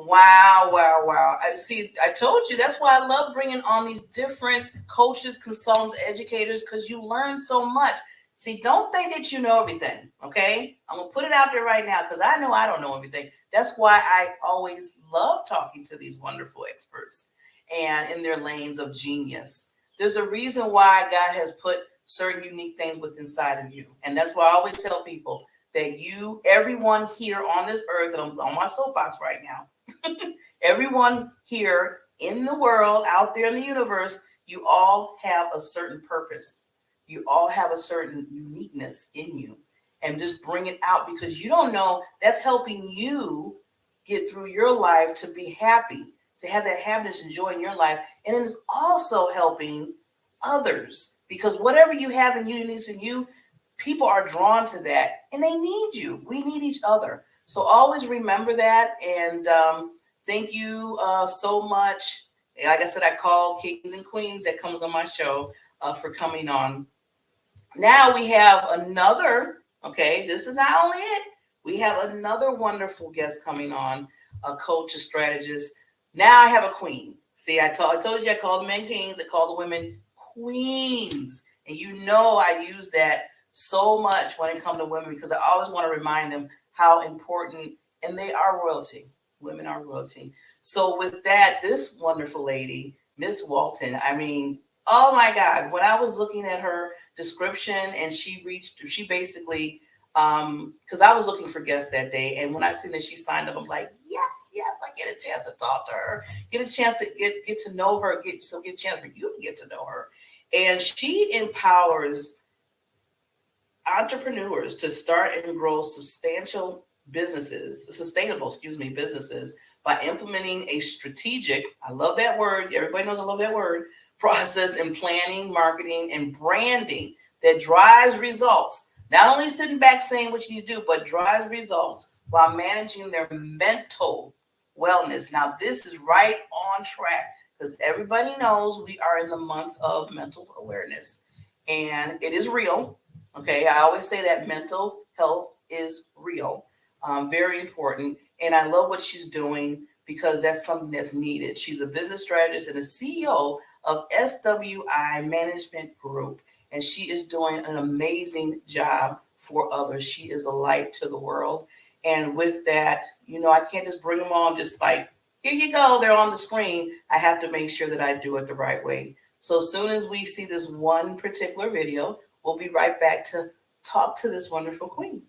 Wow, wow, wow. I see. I told you that's why I love bringing on these different coaches, consultants, educators, because you learn so much. See, don't think that you know everything. Okay, I'm gonna put it out there right now because I know I don't know everything. That's why I always love talking to these wonderful experts and in their lanes of genius. There's a reason why God has put certain unique things within inside of you, and that's why I always tell people that everyone here on this earth, and I'm on my soapbox right now. Everyone here in the world, out there in the universe, you all have a certain purpose. You all have a certain uniqueness in you. And just bring it out because you don't know that's helping you get through your life to be happy, to have that happiness and joy in your life. And it is also helping others because whatever you have in uniqueness in you, people are drawn to that and they need you. We need each other. So always remember that. And thank you so much. Like I said, I call Kings and Queens that comes on my show for coming on. Now we have another, okay, this is not only it. We have another wonderful guest coming on, a coach, a strategist. Now I have a queen. See, I told you I call the men kings, I call the women queens. And you know I use that so much when it comes to women because I always want to remind them how important, and they are royalty. Women are royalty. So with that, this wonderful lady, Miss Walton, I mean, oh my God, when I was looking at her description and she basically, because I was looking for guests that day. And when I seen that she signed up, I'm like, yes, I get a chance to talk to her, get a chance to get to know her, get a chance for you to get to know her. And she empowers entrepreneurs to start and grow sustainable businesses by implementing a strategic, I love that word, everybody knows I love that word, process in planning, marketing, and branding that drives results. Not only sitting back saying what you need to do, but drives results while managing their mental wellness. Now, this is right on track because everybody knows we are in the month of mental awareness and it is real. Okay, I always say that mental health is real, very important. And I love what she's doing because that's something that's needed. She's a business strategist and a CEO of SWI Management Group, and she is doing an amazing job for others. She is a light to the world. And with that, I can't just bring them on just like, here you go, they're on the screen. I have to make sure that I do it the right way. So as soon as we see this one particular video, we'll be right back to talk to this wonderful queen.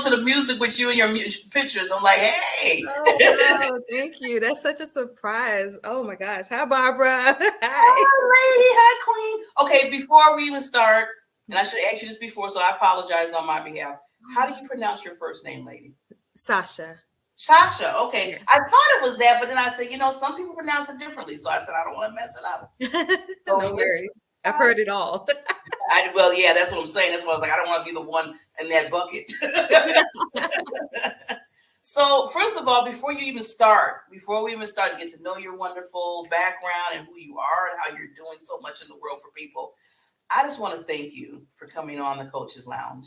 To the music with you and your pictures. I'm like, hey. Oh, thank you. That's such a surprise. Oh my gosh. Hi, Barbara. Hi, lady. Hi, queen. Okay, before we even start, and I should ask you this before, so I apologize on my behalf. How do you pronounce your first name, lady? Sasha. Sasha. Okay. Yeah. I thought it was that, but then I said, some people pronounce it differently. So I said, I don't want to mess it up. No worries. I've heard it all. Yeah, that's what I'm saying. That's why I was like, I don't want to be the one in that bucket. So first of all, before we even start to get to know your wonderful background and who you are and how you're doing so much in the world for people, I just want to thank you for coming on the Coach's Lounge.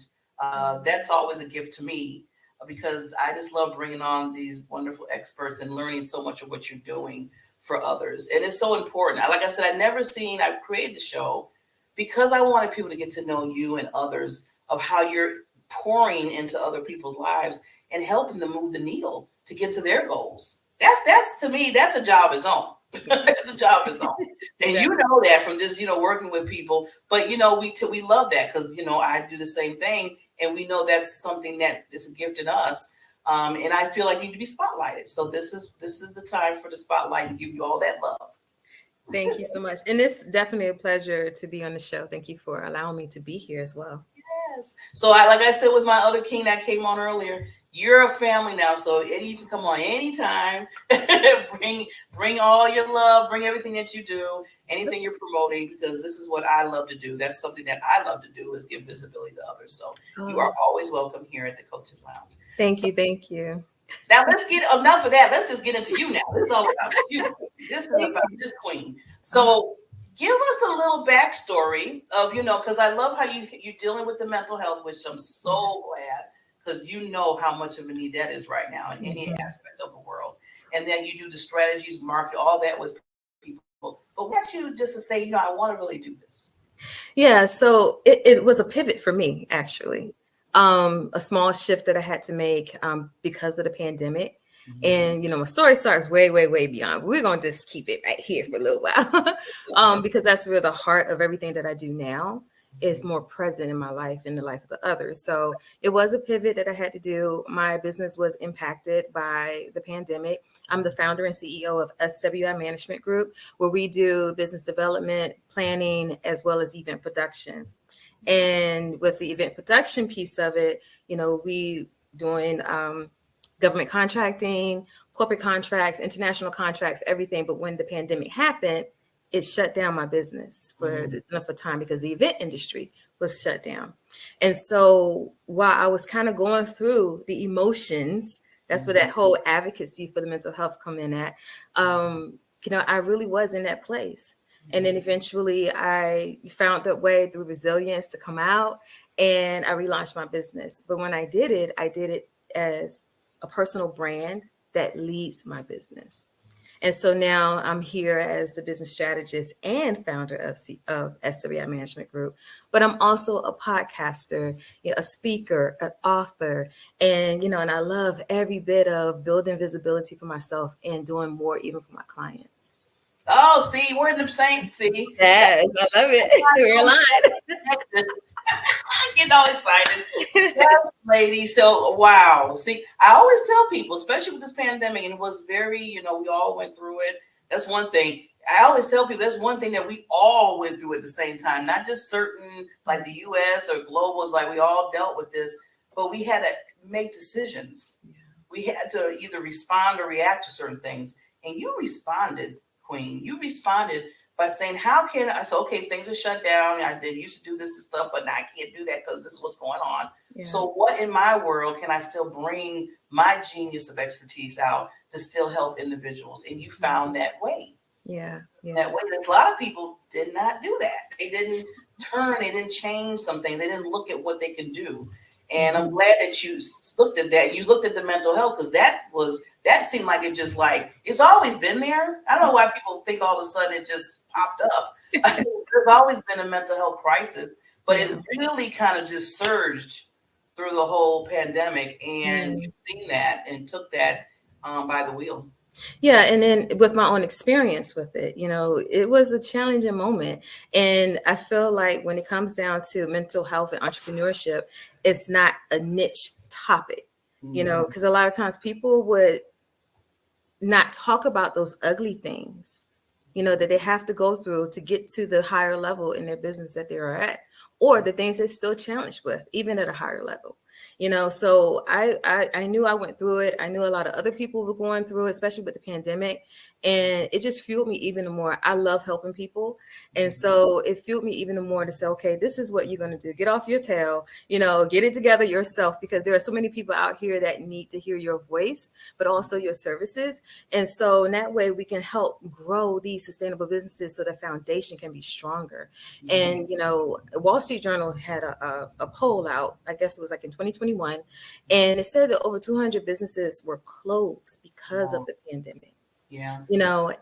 That's always a gift to me because I just love bringing on these wonderful experts and learning so much of what you're doing for others. And it's so important. Like I said, I created the show because I wanted people to get to know you and others of how you're pouring into other people's lives and helping them move the needle to get to their goals. That's to me, that's a job of its own. That's a job of its own. And you know that from just, working with people. But, we love that because, I do the same thing. And we know that's something that is a gift in us. And I feel like you need to be spotlighted. So this is the time for the spotlight and give you all that love. Thank you so much. And it's definitely a pleasure to be on the show. Thank you for allowing me to be here as well. Yes. So I, like I said with my other king that came on earlier, you're a family now, so you can come on anytime. bring bring all your love, bring everything that you do, anything you're promoting, because this is what I love to do. That's something that I love to do is give visibility to others. So you are Oh, always welcome here at the Coaches Lounge. thank So you. Thank you. now let's get enough of that. Let's just get into you now. This is all about you. This is Thank about you. this queen. Uh, So give us a little backstory of, because I love how you're dealing with the mental health, which I'm so glad, because you know how much of a need that is right now in any mhm. aspect of the world. And then you do the strategies, market, all that with people. But what got you just to say, I want to really do this? Yeah, so it was a pivot for me, actually. A small shift that I had to make because of the pandemic. Mhm. And, my story starts way, way, way beyond. We're going to just keep it right here for a little while because that's where the heart of everything that I do now is more present in my life and the life of the others. So it was a pivot that I had to do. My business was impacted by the pandemic. I'm the founder and CEO of SWI Management Group, where we do business development, planning, as well as event production. And with the event production piece of it, we doing government contracting, corporate contracts, international contracts, everything. But when the pandemic happened, it shut down my business for Mhm. enough of time because the event industry was shut down. And so while I was kind of going through the emotions, that's where that Mhm. whole advocacy for the mental health come in at. I really was in that place. And then Yes. eventually I found that way through resilience to come out and I relaunched my business. But when I did it as a personal brand that leads my business. And so now I'm here as the business strategist and founder of SWI Management Group. But I'm also a podcaster, a speaker, an author, and I love every bit of building visibility for myself and doing more even for my clients. Oh, see, we're in the same. See, Yes, I love it. We're aligned. I get all excited. Yes, lady. So, wow. See, I always tell people, especially with this pandemic, and it was very, we all went through it. That's one thing. I always tell people that's one thing that we all went through at the same time, not just certain, like the US or global, is like we all dealt with this, but we had to make decisions. We had to either respond or react to certain things. And you responded, Queen. You responded by saying, how can I? So, okay, things are shut down. I did used to do this and stuff, but now I can't do that because this is what's going on. Yeah, So, what in my world can I still bring my genius of expertise out to still help individuals? And you found that way. yeah, yeah. That way, there's a lot of people did not do that. They didn't turn, they didn't change some things, they didn't look at what they can do. And I'm glad that you looked at that. You looked at the mental health because that seemed like it just like it's always been there. I don't know why people think all of a sudden it just popped up. There's always been a mental health crisis, but it Yeah. really kind of just surged through the whole pandemic. And Yeah. you've seen that and took that by the wheel. Yeah, and then with my own experience with it, it was a challenging moment. And I feel like when it comes down to mental health and entrepreneurship, it's not a niche topic, Mhm. because a lot of times people would not talk about those ugly things, that they have to go through to get to the higher level in their business that they are at, or the things they're still challenged with, even at a higher level. So I knew I went through it. I knew a lot of other people were going through it, especially with the pandemic. And it just fueled me even more. I love helping people. And so it fueled me even more to say, okay, this is what you're going to do. Get off your tail, get it together yourself, because there are so many people out here that need to hear your voice, but also your services. And so in that way, we can help grow these sustainable businesses so the foundation can be stronger. And, Wall Street Journal had a poll out, I guess it was like in 2021, and it said that over 200 businesses were closed because of Wow. the pandemic, Yeah.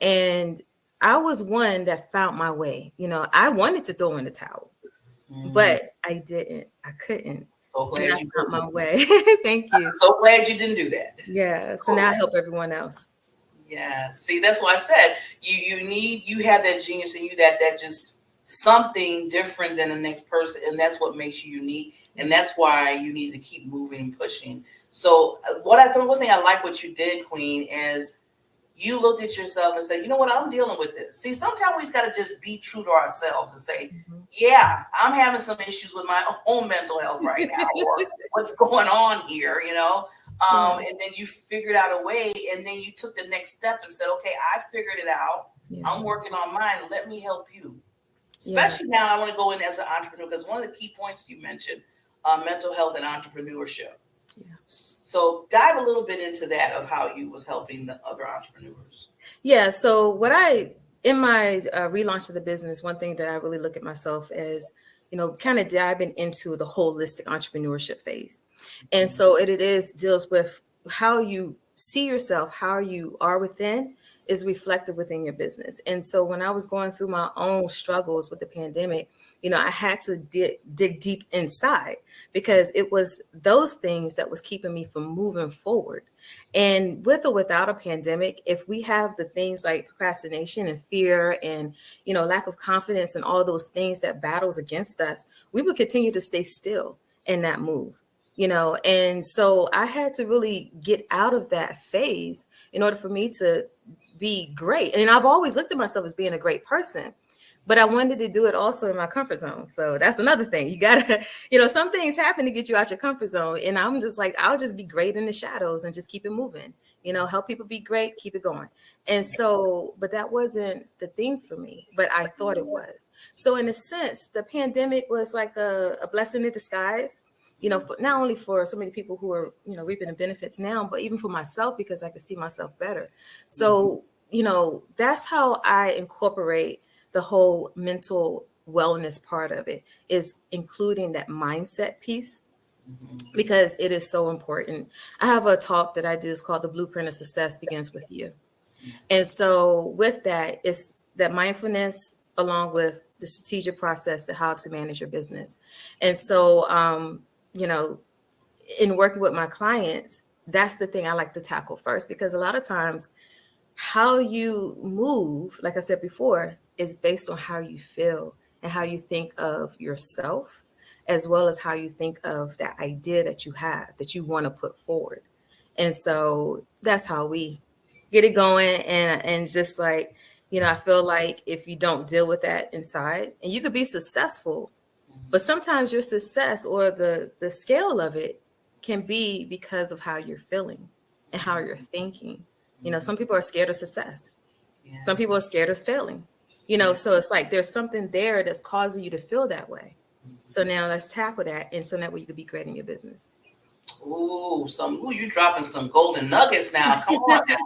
and I was one that found my way. I wanted to throw in the towel, Mhm. but I didn't. I couldn't. So And glad I you found didn't. my way. Thank you. So glad you didn't do that. Yeah. So Cool. now I help everyone else. Yeah. See, that's why I said you have that genius in you that just something different than the next person, and that's what makes you unique, and that's why you need to keep moving and pushing. So one thing I like what you did, Queen, is you looked at yourself and said, you know what, I'm dealing with this. See, sometimes we just got to just be true to ourselves and say, yeah, I'm having some issues with my own mental health right now, or what's going on here, you know? And then you figured out a way, and then you took the next step and said, okay, I figured it out. I'm working on mine. Let me help you. Especially now, I want to go in as an entrepreneur, because one of the key points you mentioned, mental health and entrepreneurship. So dive a little bit into that of how you was helping the other entrepreneurs. Yeah. So in my relaunch of the business, one thing that I really look at myself as, kind of diving into the holistic entrepreneurship phase. And so it is deals with how you see yourself, how you are within is reflected within your business. And so when I was going through my own struggles with the pandemic, I had to dig deep inside, because it was those things that was keeping me from moving forward. And with or without a pandemic, if we have the things like procrastination and fear and, lack of confidence and all those things that battles against us, we would continue to stay still and not move. And so I had to really get out of that phase in order for me to be great. And I've always looked at myself as being a great person, but I wanted to do it also in my comfort zone. So that's another thing. You gotta, some things happen to get you out your comfort zone. And I'm just like, I'll just be great in the shadows and just keep it moving, help people be great, keep it going. And so, but that wasn't the thing for me, but I thought it was. So in a sense, the pandemic was like a blessing in disguise, for, not only for so many people who are, reaping the benefits now, but even for myself, because I could see myself better. So, that's how I incorporate the whole mental wellness part of it, is including that mindset piece, because it is so important. I have a talk that I do, is called The Blueprint of Success Begins With You. And so with that, it's that mindfulness along with the strategic process to how to manage your business. And so, in working with my clients, that's the thing I like to tackle first, because a lot of times how you move, like I said before, is based on how you feel and how you think of yourself, as well as how you think of that idea that you have, that you want to put forward. And so that's how we get it going. And just like, I feel like if you don't deal with that inside, and you could be successful, but sometimes your success or the scale of it can be because of how you're feeling and how you're thinking. Some people are scared of success. Some people are scared of failing. So it's like there's something there that's causing you to feel that way. So now let's tackle that, and so that way you could be great in your business. You dropping some golden nuggets now. Come on now.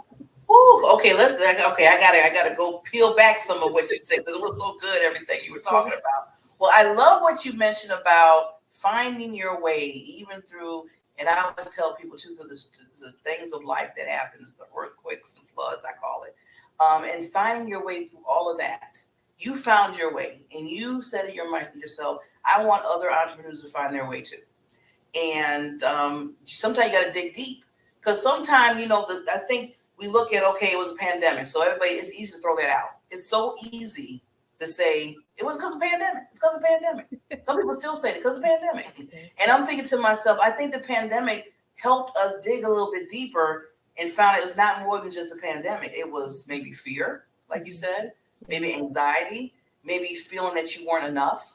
Ooh, okay, I gotta go peel back some of what you said, because it was so good, everything you were talking about. Well, I love what you mentioned about finding your way, even through, and I always tell people too, through the things of life that happens, the earthquakes and floods, I call it, and finding your way through all of that. You found your way, and you said in your mind to yourself, I want other entrepreneurs to find their way too. And sometimes you got to dig deep, because sometimes, I think we look at, okay, it was a pandemic, so everybody, it's easy to throw that out. It's so easy to say it was because of pandemic. It's because of pandemic. Some people still say it because of pandemic. And I'm thinking to myself, I think the pandemic helped us dig a little bit deeper and found it was not more than just a pandemic. It was maybe fear, like you said, maybe anxiety, maybe feeling that you weren't enough,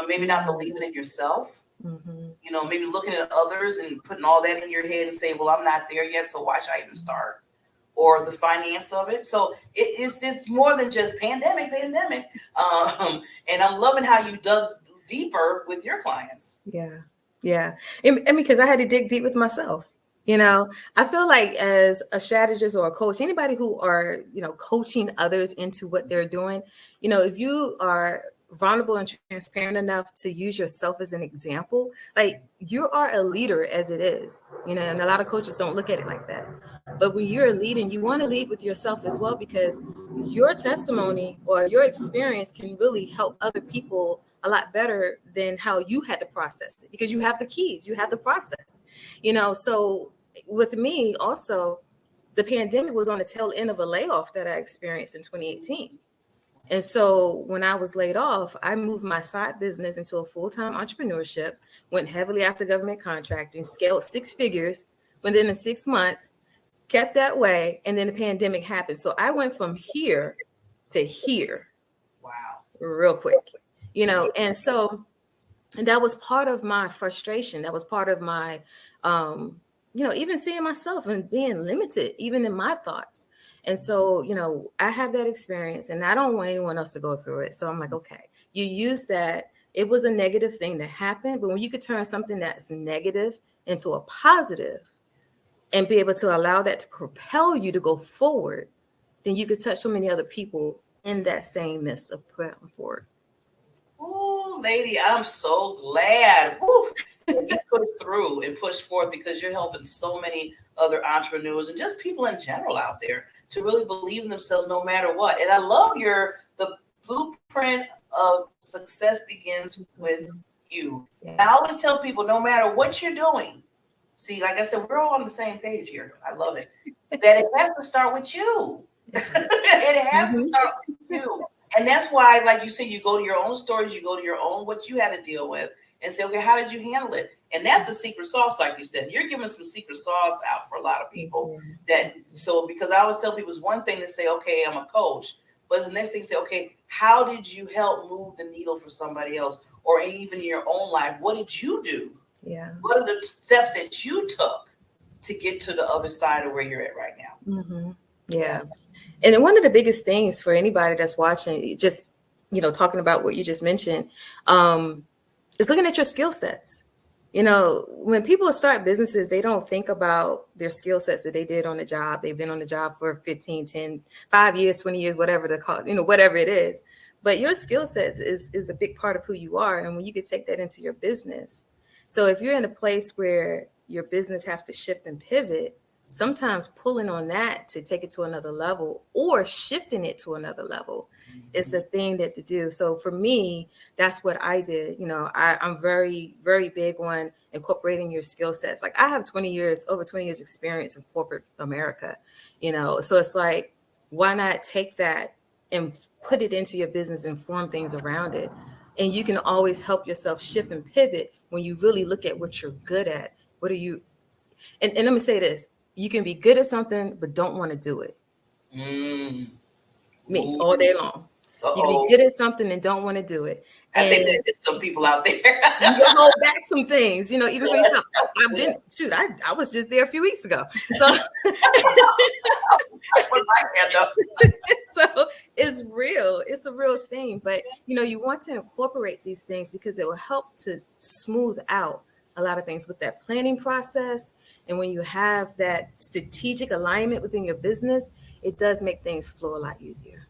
maybe not believing in yourself. Maybe looking at others and putting all that in your head and say, well, I'm not there yet, so why should I even start? Or the finance of it. So it's just more than just pandemic. And I'm loving how you dug deeper with your clients. Yeah. And because I had to dig deep with myself. I feel like as a strategist or a coach, anybody who are, coaching others into what they're doing, if you are vulnerable and transparent enough to use yourself as an example, like you are a leader as it is, and a lot of coaches don't look at it like that. But when you're leading, you want to lead with yourself as well, because your testimony or your experience can really help other people a lot better than how you had to process it, because you have the keys, you have the process, So with me also, the pandemic was on the tail end of a layoff that I experienced in 2018. And so when I was laid off, I moved my side business into a full-time entrepreneurship, went heavily after government contracting, scaled 6 figures within the 6 months, kept that way, and then the pandemic happened. So I went from here to here Wow. real quick, and so, and that was part of my frustration. That was part of my, even seeing myself and being limited, even in my thoughts. And so, I have that experience and I don't want anyone else to go through it. So I'm like, okay, you use that. It was a negative thing that happened, but when you could turn something that's negative into a positive and be able to allow that to propel you to go forward, then you could touch so many other people in that same midst of propelling forward. Oh, lady, I'm so glad. Woo, that you pushed through and pushed forth, because you're helping so many other entrepreneurs and just people in general out there to really believe in themselves no matter what. And I love the blueprint of success begins with you. And I always tell people, no matter what you're doing, see, like I said, we're all on the same page here. I love it. That it has to start with you. It has to start with you. And that's why, like you said, you go to your own stories, you go to your own, what you had to deal with, and say, okay, how did you handle it? And that's the secret sauce, like you said. You're giving some secret sauce out for a lot of people. Because I always tell people, it's one thing to say, okay, I'm a coach, but it's the next thing to say, okay, how did you help move the needle for somebody else, or even in your own life? What did you do? Yeah. What are the steps that you took to get to the other side of where you're at right now? Mm-hmm. Yeah. And one of the biggest things for anybody that's watching, just, talking about what you just mentioned, is looking at your skill sets. When people start businesses, they don't think about their skill sets that they did on the job. They've been on the job for 15, 10, 5 years, 20 years, whatever the cost, whatever it is. But your skill sets is a big part of who you are. And when you could take that into your business. So if you're in a place where your business have to shift and pivot, sometimes pulling on that to take it to another level or shifting it to another level is the thing that to do. So for me, that's what I did. I'm very, very big on incorporating your skill sets. Like I have over 20 years experience in corporate America, so it's like, why not take that and put it into your business and form things around it? And you can always help yourself shift and pivot when you really look at what you're good at. What are you, and let me say this, you can be good at something, but don't want to do it. Me, all day long. You can be good at something and don't want to do it. And I think there's some people out there. You can hold back some things, even for yourself. I was just there a few weeks ago. So, so it's real. It's a real thing. But, you want to incorporate these things because it will help to smooth out a lot of things with that planning process. And when you have that strategic alignment within your business, it does make things flow a lot easier.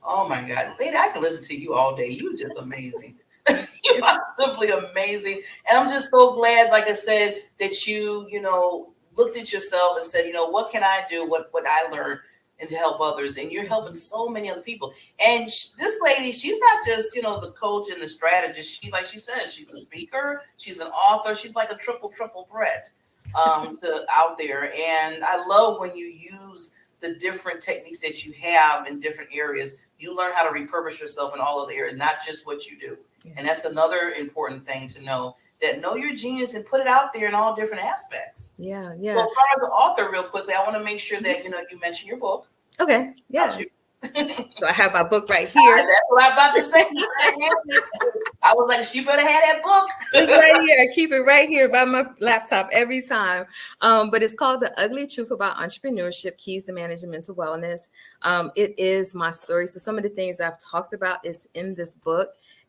Oh my God, lady, I can listen to you all day. You're just amazing. You are simply amazing. And I'm just so glad, like I said, that you looked at yourself and said, what can I do? What I learned, and to help others. And you're helping so many other people. And this lady, she's not just, the coach and the strategist. Like she said, she's a speaker. She's an author. She's like a triple threat to out there. And I love when you use the different techniques that you have in different areas. You learn how to repurpose yourself in all of the areas, not just what you do. Yeah. And that's another important thing to know, that know your genius and put it out there in all different aspects. Yeah. So as far as the author, real quickly, I want to make sure that, you mentioned your book. Okay. Yeah. So I have my book right here. That's what I'm about to say. I was like, she better have that book. It's right here. I keep it right here by my laptop every time. But it's called The Ugly Truth About Entrepreneurship, Keys to Managing Mental Wellness. It is my story. So some of the things I've talked about is in this book.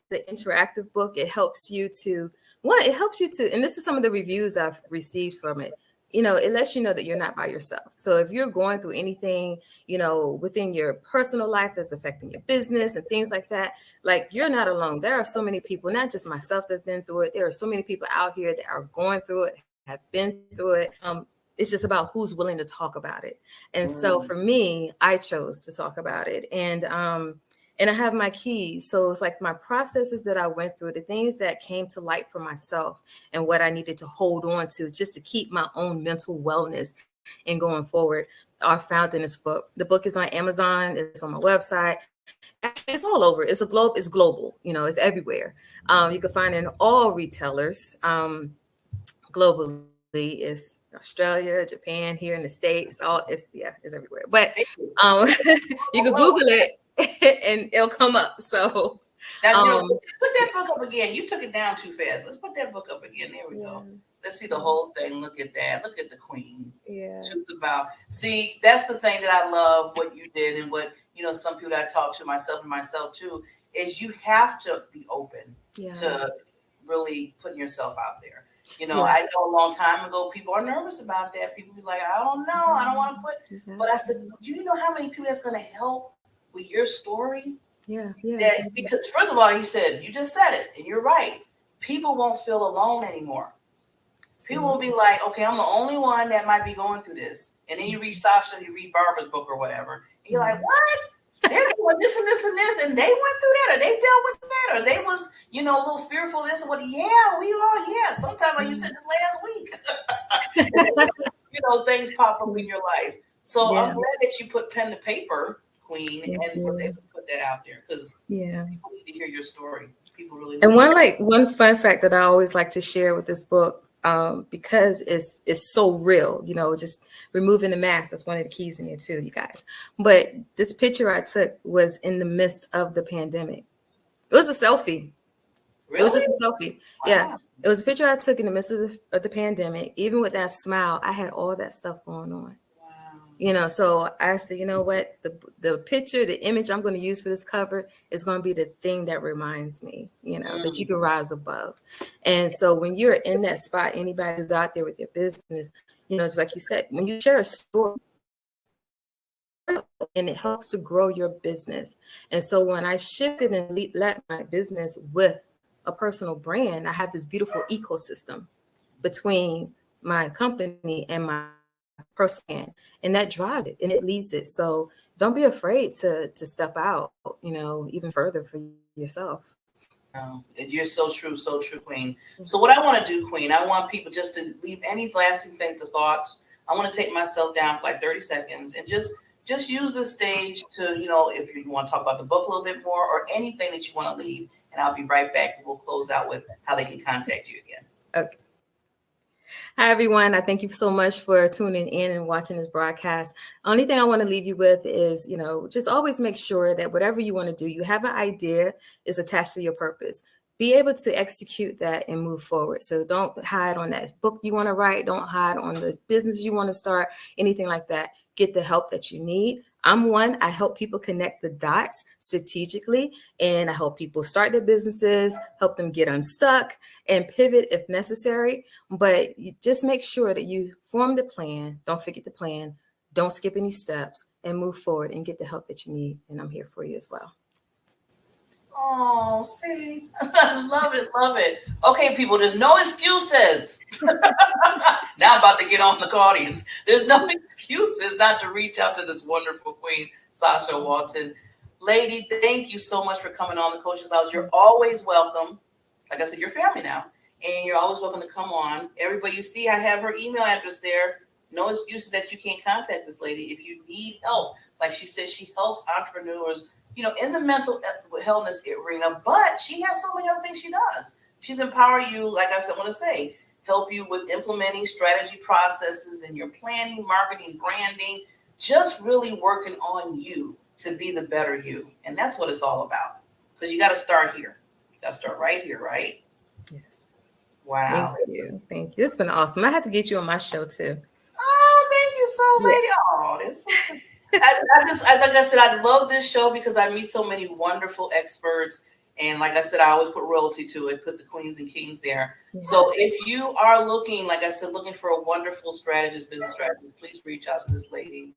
The interactive book, it helps you to, and this is some of the reviews I've received from it. It lets you know that you're not by yourself. So if you're going through anything, within your personal life that's affecting your business and things like that, like you're not alone. There are so many people, not just myself, that's been through it. There are so many people out here that are going through it, have been through it. It's just about who's willing to talk about it. And so for me, I chose to talk about it. And I have my keys. So it's like my processes that I went through, the things that came to light for myself and what I needed to hold on to just to keep my own mental wellness and going forward are found in this book. The book is on Amazon. It's on my website. It's all over. It's global. It's everywhere. You can find it in all retailers globally. It's Australia, Japan, here in the States. All it's everywhere. But Thank you. you can Google it and it'll come up. So Now, put that book up again. You took it down too fast. Let's put that book up again. There we go. Let's see the whole thing. Look at that. Look at the queen. Yeah. Truth about. See, that's the thing that I love what you did and what, some people that I talk to, myself too, is you have to be open to really putting yourself out there. I know a long time ago, people are nervous about that. People be like, I don't know. I don't want to put, but I said, do you know how many people that's going to help with your story? Yeah. Because first of all, you just said it, and you're right. People won't feel alone anymore. People will be like, okay, I'm the only one that might be going through this. And then you read Sasha, you read Barbara's book or whatever. And you're like, what? They're doing this and this and this, and they went through that, or they dealt with that, or they was, a little fearful of this and what. Yeah, we all, sometimes, like you said this last week, things pop up in your life. So I'm glad that you put pen to paper, Queen, and was able to put that out there, because people need to hear your story. People really. And one fun fact that I always like to share with this book, because it's so real, just removing the mask. That's one of the keys in here too, you guys. But this picture I took was in the midst of the pandemic. It was a selfie. Really? It was just a selfie. Wow. Yeah. It was a picture I took in the midst of the pandemic. Even with that smile, I had all that stuff going on. So I said, you know what, the picture, the image I'm going to use for this cover is going to be the thing that reminds me, that you can rise above. And so when you're in that spot, anybody who's out there with your business, just like you said, when you share a story, and it helps to grow your business. And so when I shifted and let my business with a personal brand, I have this beautiful ecosystem between my company and my personal brand, and that drives it and it leads it. So don't be afraid to step out, even further for yourself. Wow. You're so true, Queen. So what I want to do, Queen, I want people just to leave any lasting things or thoughts. I want to take myself down for like 30 seconds and just use the stage to, if you want to talk about the book a little bit more or anything that you want to leave, and I'll be right back. We'll close out with how they can contact you again. Okay. Hi, everyone. I thank you so much for tuning in and watching this broadcast. Only thing I want to leave you with is, just always make sure that whatever you want to do, you have an idea is attached to your purpose. Be able to execute that and move forward. So don't hide on that book you want to write. Don't hide on the business you want to start, anything like that. Get the help that you need. I help people connect the dots strategically, and I help people start their businesses, help them get unstuck and pivot if necessary. But you just make sure that you form the plan. Don't forget the plan. Don't skip any steps, and move forward and get the help that you need. And I'm here for you as well. Oh, see, love it. Okay, people, there's no excuses. Now I'm about to get on the audience. There's no excuses not to reach out to this wonderful Queen, Sasha Walton. Lady, thank you so much for coming on the Coaches Lounge. You're always welcome. Like I said, you're family now, and you're always welcome to come on. Everybody, you see, I have her email address there. No excuses that you can't contact this lady if you need help. Like she said, she helps entrepreneurs, in the mental wellness arena, but she has so many other things she does. She's empower you, like I said, I want to say, help you with implementing strategy processes in your planning, marketing, branding, just really working on you to be the better you. And that's what it's all about. Because you got to start here. You got to start right here, right? Yes. Wow. Thank you. It's been awesome. I had to get you on my show too. Oh, thank you so much. Oh, this is like I said, I love this show because I meet so many wonderful experts. And like I said, I always put royalty to it, put the queens and kings there. Yeah. So if you are looking, like I said, looking for a wonderful strategist, business strategist, please reach out to this lady.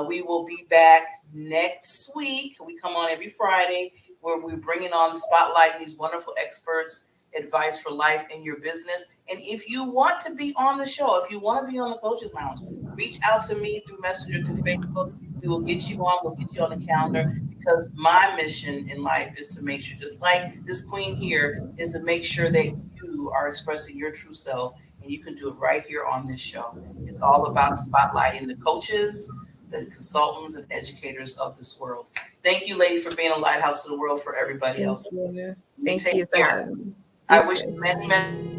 We will be back next week. We come on every Friday where we're bringing on the spotlight and these wonderful experts, advice for life in your business. And if you want to be on the show, if you want to be on the Coaches Lounge, reach out to me through Messenger, through Facebook. We will get you on. We'll get you on the calendar, because my mission in life is to make sure, just like this queen here, is to make sure that you are expressing your true self, and you can do it right here on this show. It's all about spotlighting the coaches, the consultants, and educators of this world. Thank you, lady, for being a lighthouse to the world for everybody else. Thank you. I wish you many, many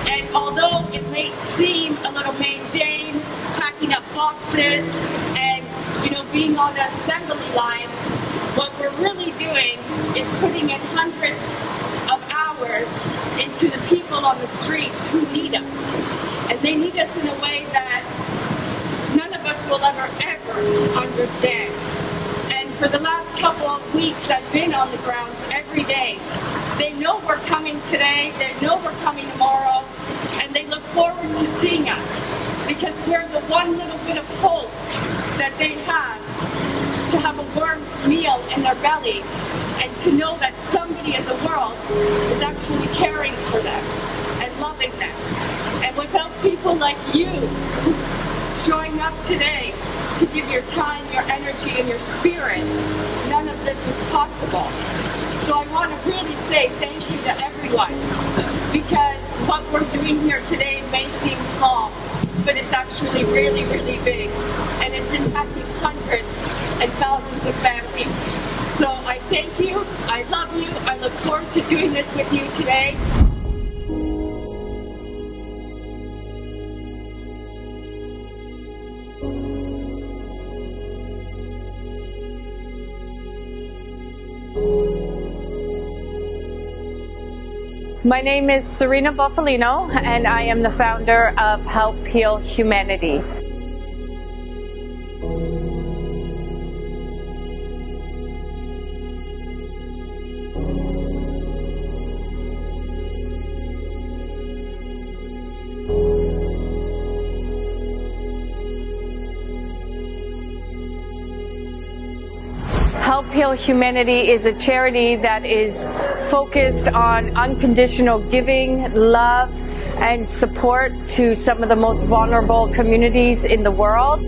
And although it may seem a little mundane, packing up boxes and, being on the assembly line, what we're really doing is putting in hundreds of hours into the people on the streets who need us. And they need us in a way that none of us will ever understand. And for the last couple of weeks, I've been on the grounds every day. They know we're coming today, they know we're coming tomorrow, and they look forward to seeing us because we're the one little bit of hope that they have to have a warm meal in their bellies and to know that somebody in the world is actually caring for them and loving them. And without people like you showing up today to give your time, your energy, and your spirit, none of this is possible. So I want to really say thank you to everyone, because what we're doing here today may seem small, but it's actually really, really big, and it's impacting hundreds and thousands of families. So I thank you, I love you, I look forward to doing this with you today. My name is Serena Buffalino, and I am the founder of Help Heal Humanity. Help Heal Humanity is a charity that is focused on unconditional giving, love, and support to some of the most vulnerable communities in the world.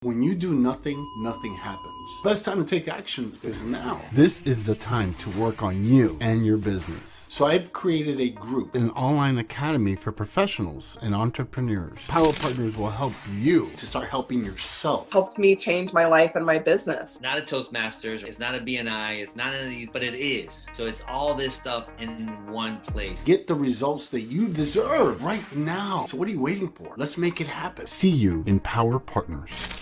When you do nothing, nothing happens. Best time to take action is now. This is the time to work on you and your business. So I've created a group, an online academy for professionals and entrepreneurs. Power Partners will help you to start helping yourself. Helped me change my life and my business. Not a Toastmasters, it's not a BNI, it's not any of these, but it is. So it's all this stuff in one place. Get the results that you deserve right now. So what are you waiting for? Let's make it happen. See you in Power Partners.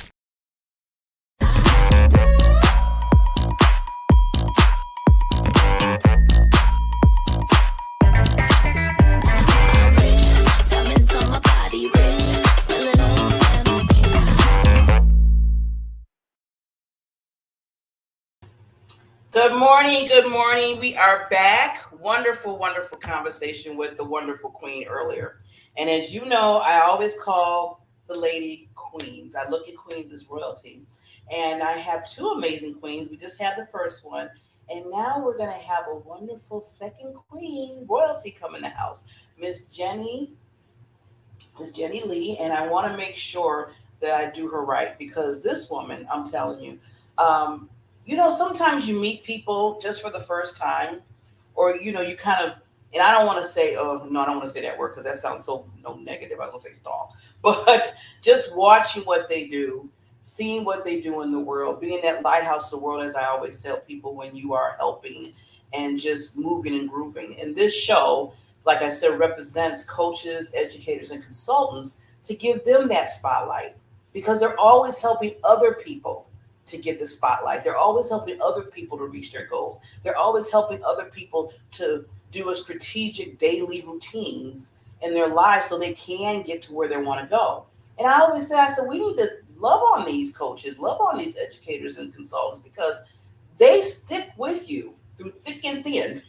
Good morning. Good morning. We are back. Wonderful, wonderful conversation with the wonderful queen earlier. And as you know, I always call the lady queens. I look at queens as royalty. And I have two amazing queens. We just had the first one. And now we're going to have a wonderful second queen, royalty, come in the house. Miss Jenny Lee. And I want to make sure that I do her right, because this woman, I'm telling you, sometimes you meet people just for the first time, or, you kind of, and I don't want to say, oh, no, I don't want to say that word because that sounds so negative. I was going to say stall, but just watching what they do, seeing what they do in the world, being that lighthouse of the world, as I always tell people, when you are helping and just moving and grooving. And this show, like I said, represents coaches, educators, and consultants to give them that spotlight, because they're always helping other people to get the spotlight. They're always helping other people to reach their goals. They're always helping other people to do a strategic daily routines in their lives so they can get to where they want to go. And I always say, we need to love on these coaches, love on these educators and consultants, because they stick with you through thick and thin,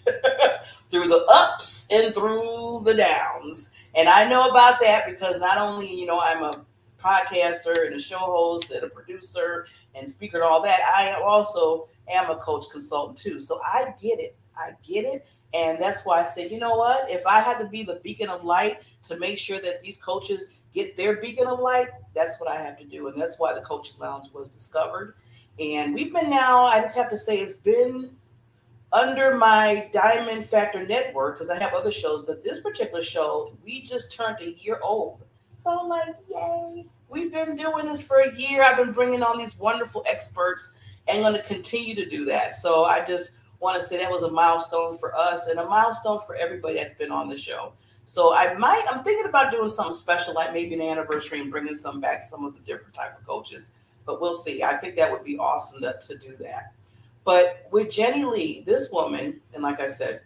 through the ups and through the downs. And I know about that because not only, I'm a podcaster and a show host and a producer and speaker and all that, I also am a coach consultant too. So I get it. And that's why I said, you know what? If I had to be the beacon of light to make sure that these coaches get their beacon of light, that's what I have to do. And that's why the Coaches Lounge was discovered. And we've been now, I just have to say, it's been under my Diamond Factor network because I have other shows, but this particular show, we just turned a year old. So I'm like, yay. We've been doing this for a year. I've been bringing on these wonderful experts and going to continue to do that. So I just want to say that was a milestone for us and a milestone for everybody that's been on the show. So I'm thinking about doing something special, like maybe an anniversary and bringing some of the different type of coaches, but we'll see. I think that would be awesome to do that. But with Jenny Lee, this woman, and like I said,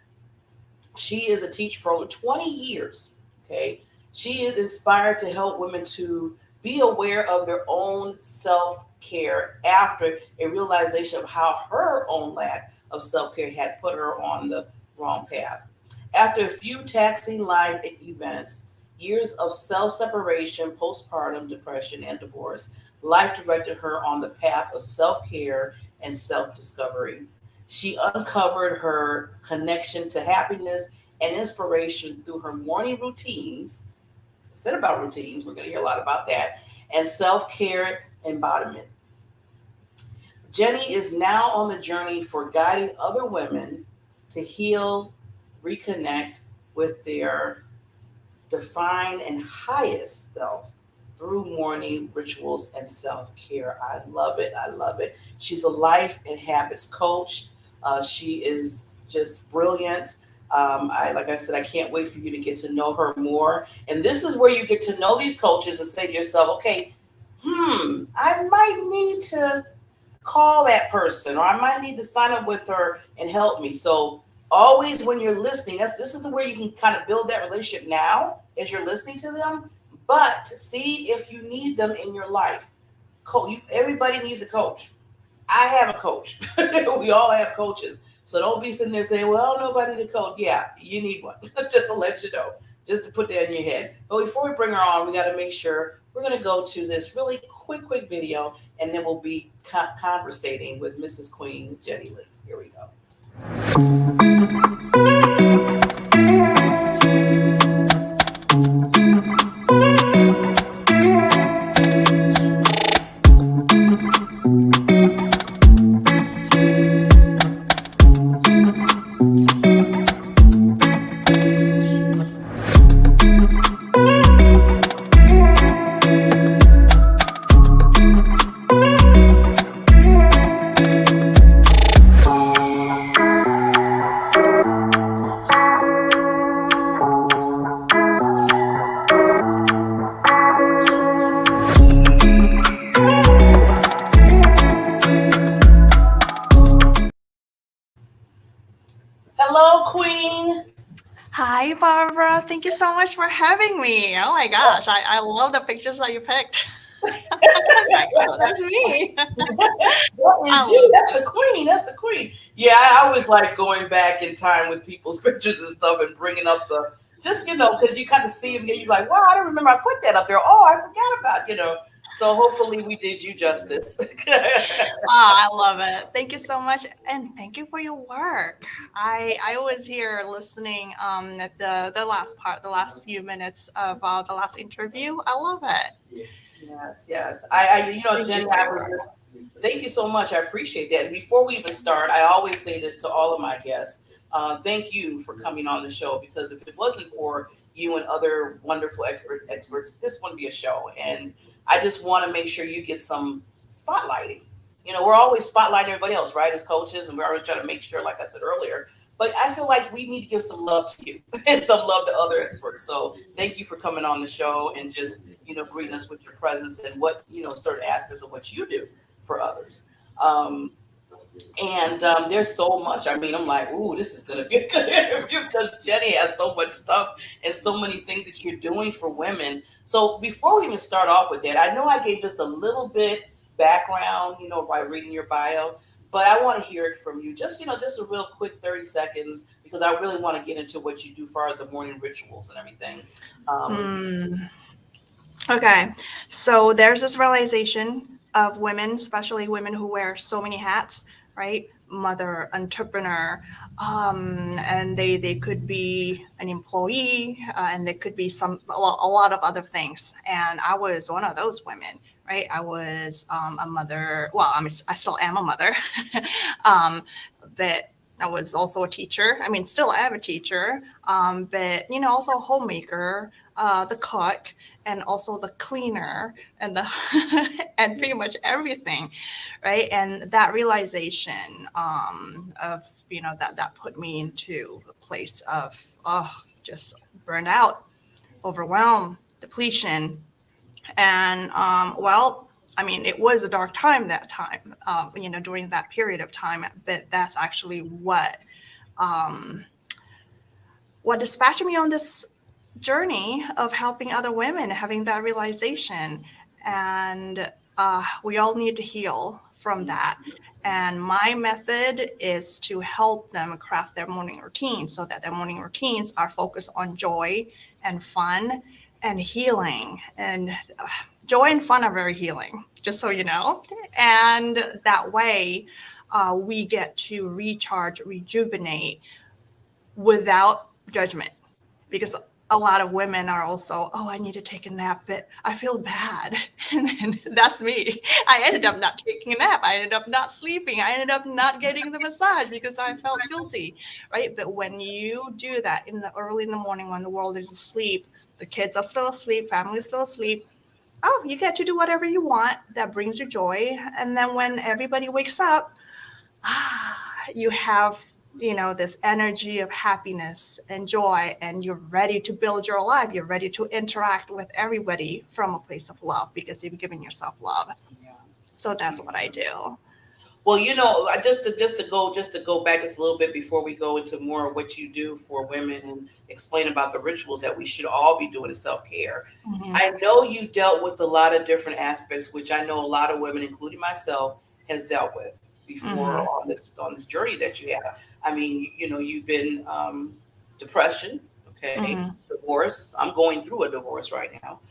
she is a teacher for over 20 years. Okay. She is inspired to help women to be aware of their own self care after a realization of how her own lack of self care had put her on the wrong path. After a few taxing life events, years of self separation, postpartum depression, and divorce, life directed her on the path of self care and self discovery. She uncovered her connection to happiness and inspiration through her morning routines. I said about routines, we're going to hear a lot about that, and self care embodiment. Jenny is now on the journey for guiding other women to heal, reconnect with their define and highest self through morning rituals and self-care. I love it. I love it. She's a life and habits coach. She is just brilliant. Like I said, I can't wait for you to get to know her more. And this is where you get to know these coaches and say to yourself, okay, I might need to call that person or I might need to sign up with her and help me. So always when you're listening, this is the way you can kind of build that relationship now as you're listening to them, but see if you need them in your life. Everybody needs a coach. I have a coach. We all have coaches. So don't be sitting there saying, well, I don't know if I need a coach. Yeah, you need one. Just to let you know, just to put that in your head. But before we bring her on, we got to make sure we're going to go to this really quick video, and then we'll be conversating with Mrs. Queen Jenny Lee. Here we go. Hello, Queen. Hi, Barbara. Thank you so much for having me. Oh my gosh, I love the pictures that you picked. It's like, oh, that's me. That is you. That's the queen. That's the queen. Yeah, I always like going back in time with people's pictures and stuff and bringing up the just because you kind of see them and you're like, wow, I don't remember I put that up there. Oh, I forgot about. So hopefully we did you justice. I love it. Thank you so much, and thank you for your work. I was here listening at the last part, the last few minutes of the last interview. I love it. Yes. Thank Jenny, you for your work. thank you so much. I appreciate that. And before we even start, I always say this to all of my guests. Thank you for coming on the show because if it wasn't for you and other wonderful experts, this wouldn't be a show. And I just want to make sure you get some spotlighting. We're always spotlighting everybody else, right, as coaches, and we're always trying to make sure, like I said earlier. But I feel like we need to give some love to you and some love to other experts. So thank you for coming on the show and just, greeting us with your presence and what, certain aspects of what you do for others. And there's so much. I mean, I'm like, ooh, this is going to be a good interview because Jenny has so much stuff and so many things that you're doing for women. So before we even start off with that, I know I gave just a little bit background, by reading your bio, but I want to hear it from you. Just a real quick 30 seconds because I really want to get into what you do as far as the morning rituals and everything. Okay, so there's this realization of women, especially women who wear so many hats, right? Mother, entrepreneur, and they could be an employee, and they could be a lot of other things. And I was one of those women, right? I was a mother. Well, I still am a mother, but I was also a teacher. I mean, still am a teacher, but also a homemaker, the cook, and also the cleaner, and the and pretty much everything, right? And that realization of that put me into a place of just burned out, overwhelmed, depletion, and well, I mean, it was a dark time that time, during that period of time. But that's actually what dispatched me on this journey of helping other women, having that realization. And we all need to heal from that. And my method is to help them craft their morning routine so that their morning routines are focused on joy and fun and healing. And joy and fun are very healing, just so you know. And that way, we get to recharge, rejuvenate without judgment, because a lot of women are also, oh, I need to take a nap, but I feel bad. And then that's me. I ended up not taking a nap. I ended up not sleeping. I ended up not getting the massage because I felt guilty, right? But when you do that early in the morning, when the world is asleep, the kids are still asleep, family is still asleep, oh, you get to do whatever you want that brings you joy. And then when everybody wakes up, you have this energy of happiness and joy, and you're ready to build your life. You're ready to interact with everybody from a place of love because you've given yourself love. Yeah. So that's what I do. Well, just to go back just a little bit before we go into more of what you do for women and explain about the rituals that we should all be doing in self-care. Mm-hmm. I know you dealt with a lot of different aspects, which I know a lot of women, including myself, has dealt with before on this journey that you have. I mean, you've been depression, okay, divorce. I'm going through a divorce right now.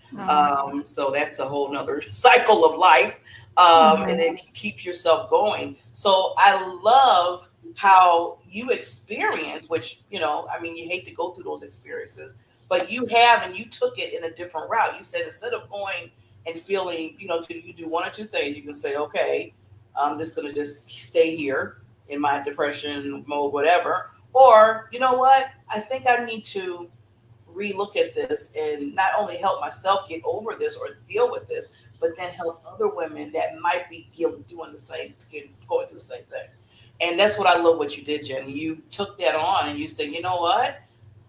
So that's a whole nother cycle of life. And then keep yourself going. So I love how you experience, which, I mean, you hate to go through those experiences, but you have, and you took it in a different route. You said, instead of going and feeling, you can do one or two things. You can say, okay, I'm just going to just stay here in my depression mode, whatever. Or, you know what? I think I need to relook at this and not only help myself get over this or deal with this, but then help other women that might be doing the same, going through the same thing. And that's what I love what you did, Jenny. You took that on and you said, you know what?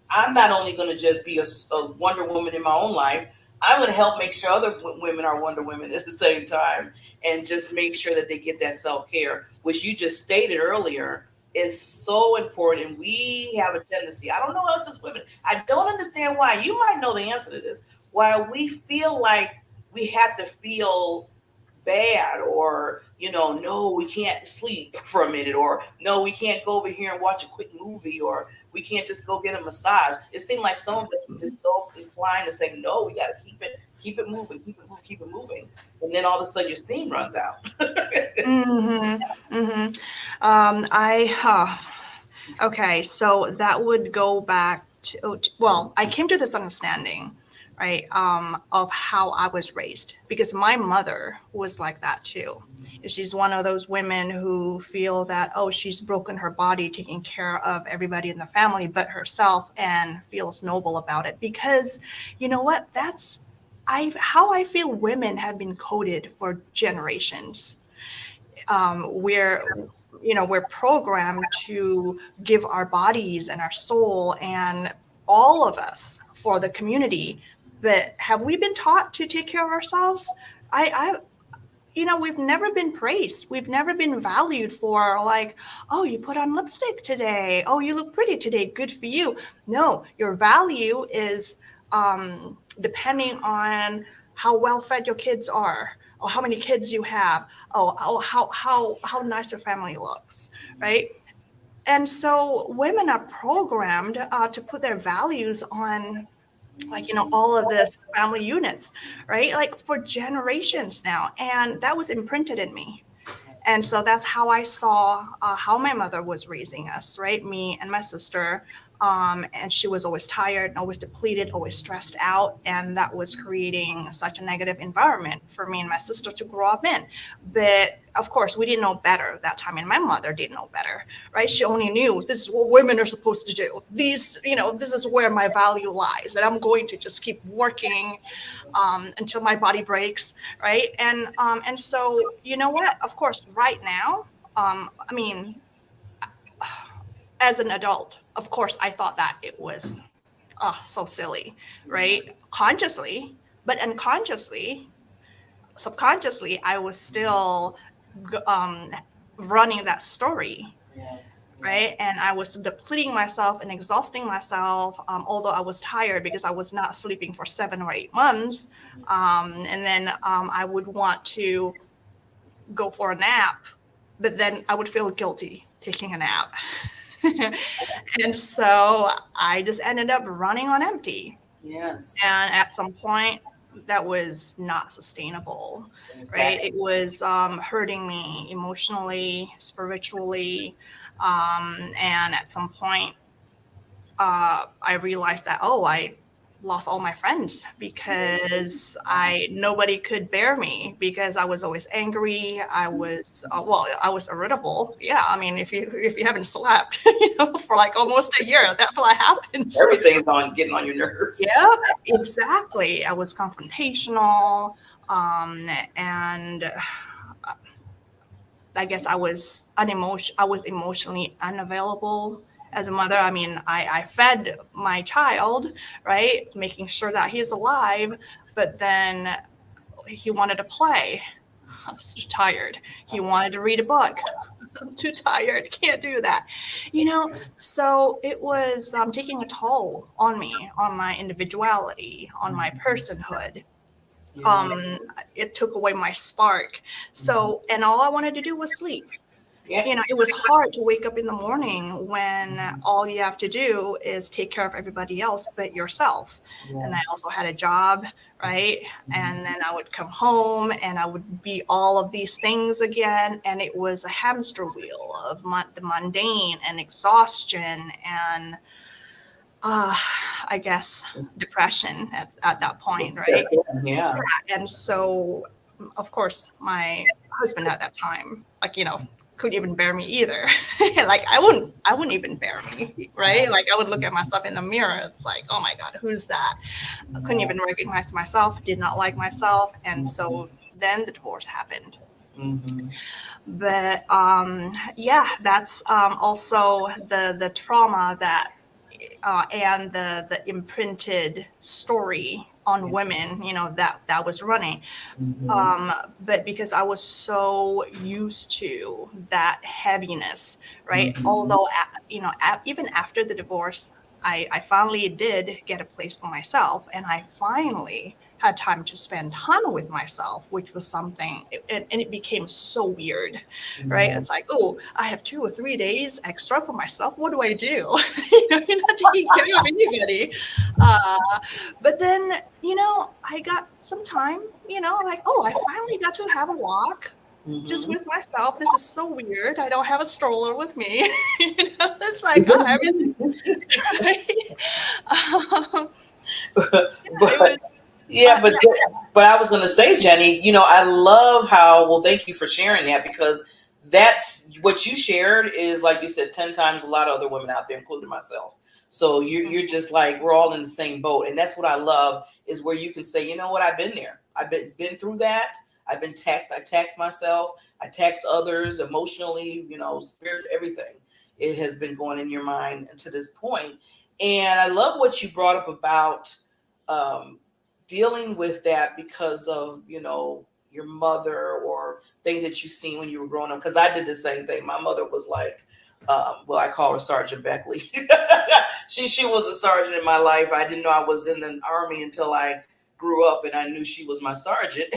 I'm not only going to just be a Wonder Woman in my own life, I'm going to help make sure other women are Wonder Women at the same time, and just make sure that they get that self-care, which you just stated earlier is so important. We have a tendency, I don't know us as women, I don't understand why. You might know the answer to this. Why we feel like we have to feel bad, or no, we can't sleep for a minute, or no, we can't go over here and watch a quick movie, or we can't just go get a massage. It seems like some of us is so inclined to say, no, we got to keep it moving, keep it moving, and then all of a sudden your steam runs out. Okay, so that would go back to, well, I came to this understanding, right, of how I was raised, because my mother was like that too. She's one of those women who feel that, oh, she's broken her body taking care of everybody in the family but herself, and feels noble about it, because you know what, that's how I feel women have been coded for generations. We're programmed to give our bodies and our soul and all of us for the community. But have we been taught to take care of ourselves? We've never been praised. We've never been valued for, like, oh, you put on lipstick today. Oh, you look pretty today. Good for you. No, your value is depending on how well fed your kids are, or how many kids you have, how nice your family looks, right? And so women are programmed to put their values on, like, all of this family units, right? Like, for generations now. And that was imprinted in me. And so that's how I saw how my mother was raising us, right? Me and my sister. And she was always tired and always depleted, always stressed out. And that was creating such a negative environment for me and my sister to grow up in. But of course, we didn't know better that time. And my mother didn't know better, right? She only knew this is what women are supposed to do. These, this is where my value lies. And I'm going to just keep working until my body breaks, right? And so, you know what? Of course, right now, as an adult, of course, I thought that it was so silly, right? Consciously, but unconsciously, subconsciously, I was still running that story. Yes. Right. And I was depleting myself and exhausting myself, although I was tired because I was not sleeping for 7 or 8 months. And then I would want to go for a nap, but then I would feel guilty taking a nap. And so I just ended up running on empty. Yes. And at some point, that was not sustainable, right? It was hurting me emotionally, spiritually. And at some point, I realized that, I lost all my friends because nobody could bear me because I was always angry. I was I was irritable. Yeah, I mean, if you haven't slept, for like almost a year, that's what happens. Everything's getting on your nerves. Yeah, exactly. I was confrontational, and I guess I was emotionally unavailable as a mother. I mean, I fed my child, right, making sure that he's alive, but then he wanted to play. I was too tired. He wanted to read a book. I'm too tired. Can't do that. So it was taking a toll on me, on my individuality, on my personhood. It took away my spark. So, and all I wanted to do was sleep. Yeah. It was hard to wake up in the morning when all you have to do is take care of everybody else but yourself. And I also had a job, right? And then I would come home and I would be all of these things again. And it was a hamster wheel of the mundane and exhaustion and I guess depression at that point, right? Yeah. And so, of course, my husband at that time, couldn't even bear me either. Like I wouldn't even bear me, right? Like I would look at myself in the mirror. It's like, oh my God, who's that? I couldn't even recognize myself, did not like myself. And so then the divorce happened. Mm-hmm. But that's also the trauma that and the imprinted story on women, that was running. But because I was so used to that heaviness, right? Although, even after the divorce, I finally did get a place for myself, and I finally had time to spend time with myself, which was something, and it became so weird, right? It's like, oh, I have 2 or 3 days extra for myself. What do I do? You're not taking care of anybody. But then, I got some time, like, I finally got to have a walk just with myself. This is so weird. I don't have a stroller with me. It's like, everything. But I was going to say, Jenny, I love how, well, thank you for sharing that, because that's what you shared is, like you said, 10 times a lot of other women out there, including myself. So you're just like, we're all in the same boat. And that's what I love, is where you can say, you know what, I've been there. I've been through that. I taxed myself. I taxed others emotionally, spirit, everything. It has been going in your mind to this point. And I love what you brought up about dealing with that because of, your mother or things that you've seen when you were growing up. Because I did the same thing. My mother was like, I call her Sergeant Beckley. She was a sergeant in my life. I didn't know I was in the Army until I grew up, and I knew she was my sergeant.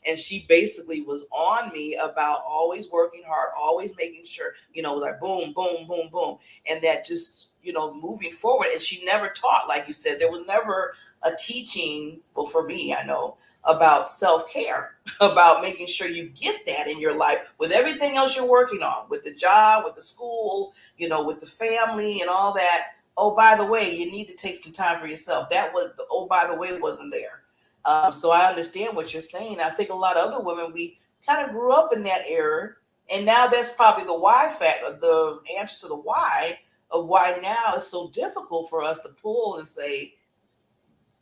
And she basically was on me about always working hard, always making sure, it was like boom, boom, boom, boom. And that just, moving forward. And she never taught, like you said, there was never a teaching, well, for me, I know, about self-care, about making sure you get that in your life with everything else you're working on, with the job, with the school, you know, with the family and all that. Oh, by the way, you need to take some time for yourself. That was the, oh, by the way, wasn't there. So I understand what you're saying. I think a lot of other women, we kind of grew up in that era. And now that's probably the why factor, the answer to the why of why now it's so difficult for us to pull and say,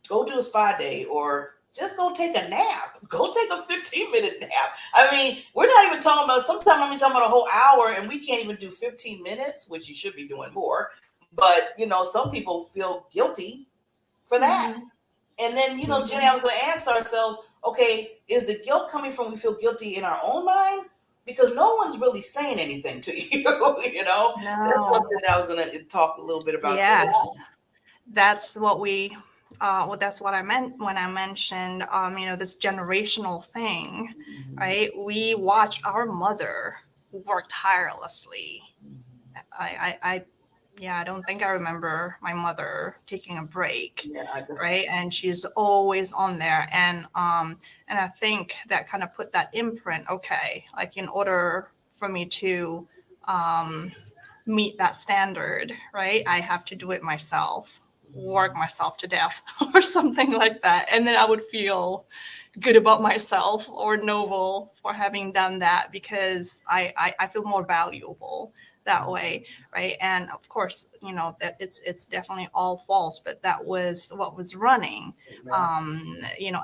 go do a spa day or just go take a nap. Go take a 15-minute nap. I mean, we're not even talking about, sometimes I'm talking about a whole hour and we can't even do 15 minutes, which you should be doing more. But, you know, some people feel guilty for that. Mhm. And then, you know, Jenny, I was going to ask ourselves, okay, is the guilt coming from we feel guilty in our own mind? Because no one's really saying anything to you, you know? That's No. something that I was going to talk a little bit about too. Yes. That's what we well, that's what I meant when I mentioned you know, this generational thing, right? We watched our mother work tirelessly. I yeah, I don't think I remember my mother taking a break, Yeah, I do. right? And she's always on there. And I think that kind of put that imprint, okay, like in order for me to um meet that standard, right? I have to do it myself, work myself to death or something like that. And then I would feel good about myself or noble for having done that because I feel more valuable that way, right? And of course, you know, that it's definitely all false, but that was what was running, you know,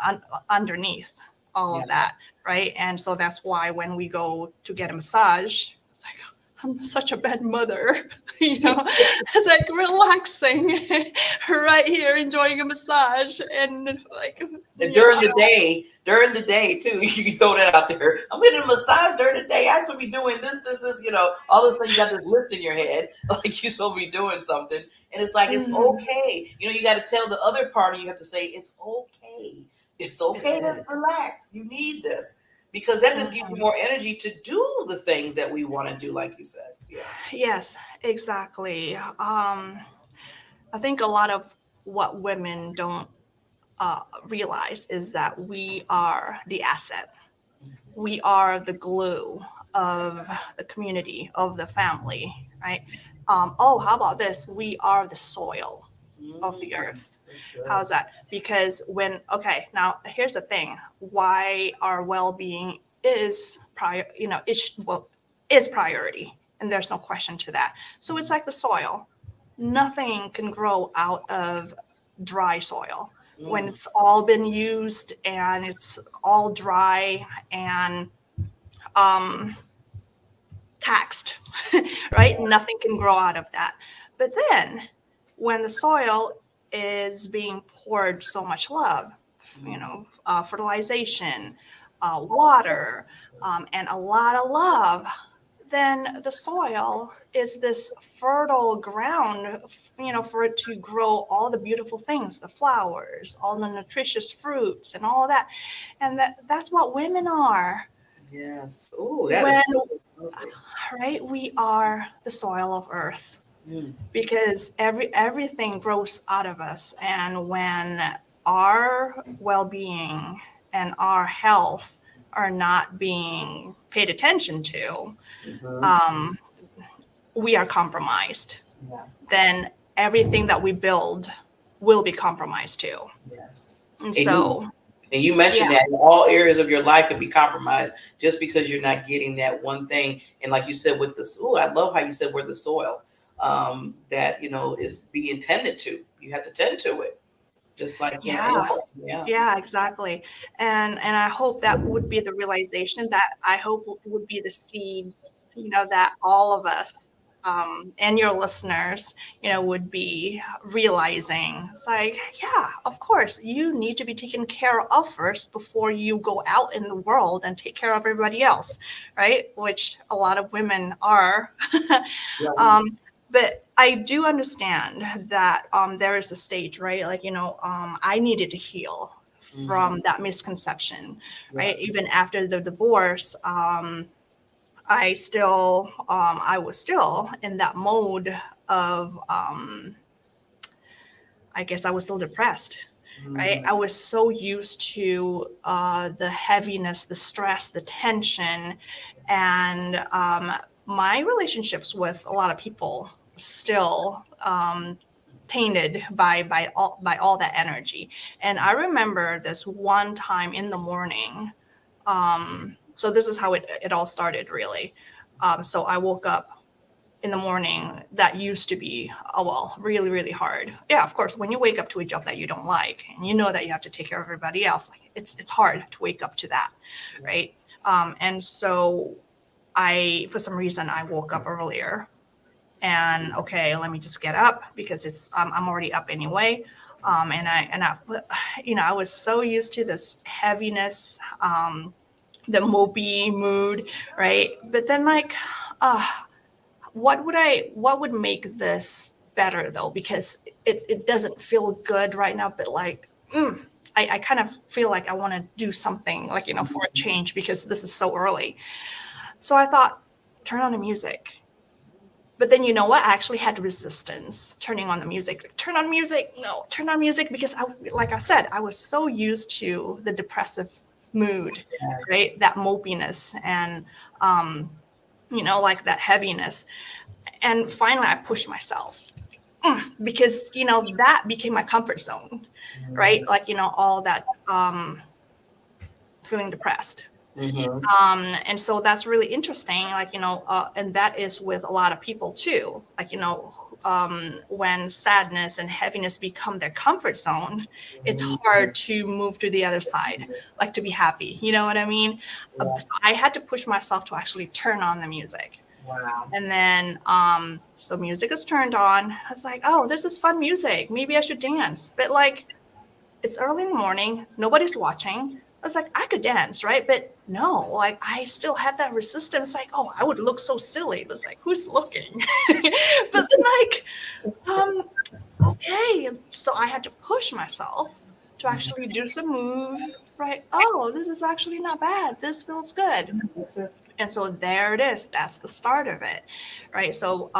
underneath all Yeah. of that, right? And so that's why when we go to get a massage, it's like, I'm such a bad mother, you know. It's like relaxing right here, enjoying a massage, and like, And you during know, the day too, you can throw that out there. I'm getting a massage during the day. I should be doing this, you know, all of a sudden you got this list in your head, like you should be doing something. And it's like, it's mhm, okay. You know, you got to tell the other party, you have to say, it's okay. It's it okay to is. relax. You need this. Because that just gives you Mhm. more energy to do the things that we want to do, like you said. Yeah. Yes, exactly. I think a lot of what women don't realize is that we are the asset. We are the glue of the community, of the family, right? Oh, how about this? We are the soil of the earth. That's good. How's that? Because when, okay, now here's the thing: why our well-being is you know, is priority, and there's no question to that. So it's like the soil. Nothing can grow out of dry soil when Mm. it's all been used and it's all dry and um, taxed, right? Nothing can grow out of that. But then when the soil is being poured so much love, you know, fertilization, water, and a lot of love, then the soil is this fertile ground, you know, for it to grow all the beautiful things, the flowers, all the nutritious fruits, and all of that. And that's what women are. Yes. Oh, that When, is so lovely. right, we are the soil of earth Mm. because everything grows out of us. And when our well-being and our health are not being paid attention to, Mhm. um, we are compromised. Yeah. Then everything that we build will be compromised too. Yes. And And you so, and you mentioned yeah, that in all areas of your life could be compromised just because you're not getting that one thing. And like you said, with this, oh, I love how you said we're the soil that you know is being tended to. You have to tend to it, just like you know. yeah, Anything. Yeah. yeah, exactly. And I hope that would be the realization, that I hope would be the seeds, you know, that all of us and your listeners, you know, would be realizing. It's like, yeah, of course, you need to be taken care of first before you go out in the world and take care of everybody else, right? Which a lot of women are. Yeah. um, but I do understand that there is a stage, right? Like, you know, I needed to heal Mhm. from that misconception, right? Yes. Even after the divorce, I was still in that mode of, I guess I was still depressed, right? I was so used to the heaviness, the stress, the tension, and my relationships with a lot of people still tainted by all that energy. And I remember this one time in the morning. So this is how it all started, really. So I woke up in the morning. That used to be, oh well, really, really hard. Yeah, of course, when you wake up to a job that you don't like and you know that you have to take care of everybody else, like it's hard to wake up to that, right? And so for some reason, I woke up earlier, and okay, let me just get up because I'm already up anyway. I was so used to this heaviness, the mopey mood, right? But then like, uh, what would make this better though? Because it doesn't feel good right now, but like, I kind of feel like I want to do something like, for a change because this is so early. So I thought, turn on the music. But then you know what? I actually had resistance turning on the music. Like, turn on music. No, turn on music because like I said, I was so used to the depressive mood, right? That mopiness and like that heaviness. And finally I pushed myself because that became my comfort zone, right? Like all that feeling depressed. And so that's really interesting, like and that is with a lot of people too, like when sadness and heaviness become their comfort zone, it's hard to move to the other side, like to be happy, you know what I mean? So I had to push myself to actually turn on the music. And then so music is turned on. I was like, oh, this is fun music, maybe I should dance. But like, it's early in the morning, nobody's watching. I was like, I could dance, right? But no, like I still had that resistance. Like, oh, I would look so silly. It was like, who's looking? But then like, okay. So I had to push myself to actually do some move, right? Oh, this is actually not bad. This feels good. And so there it is. That's the start of it, right? So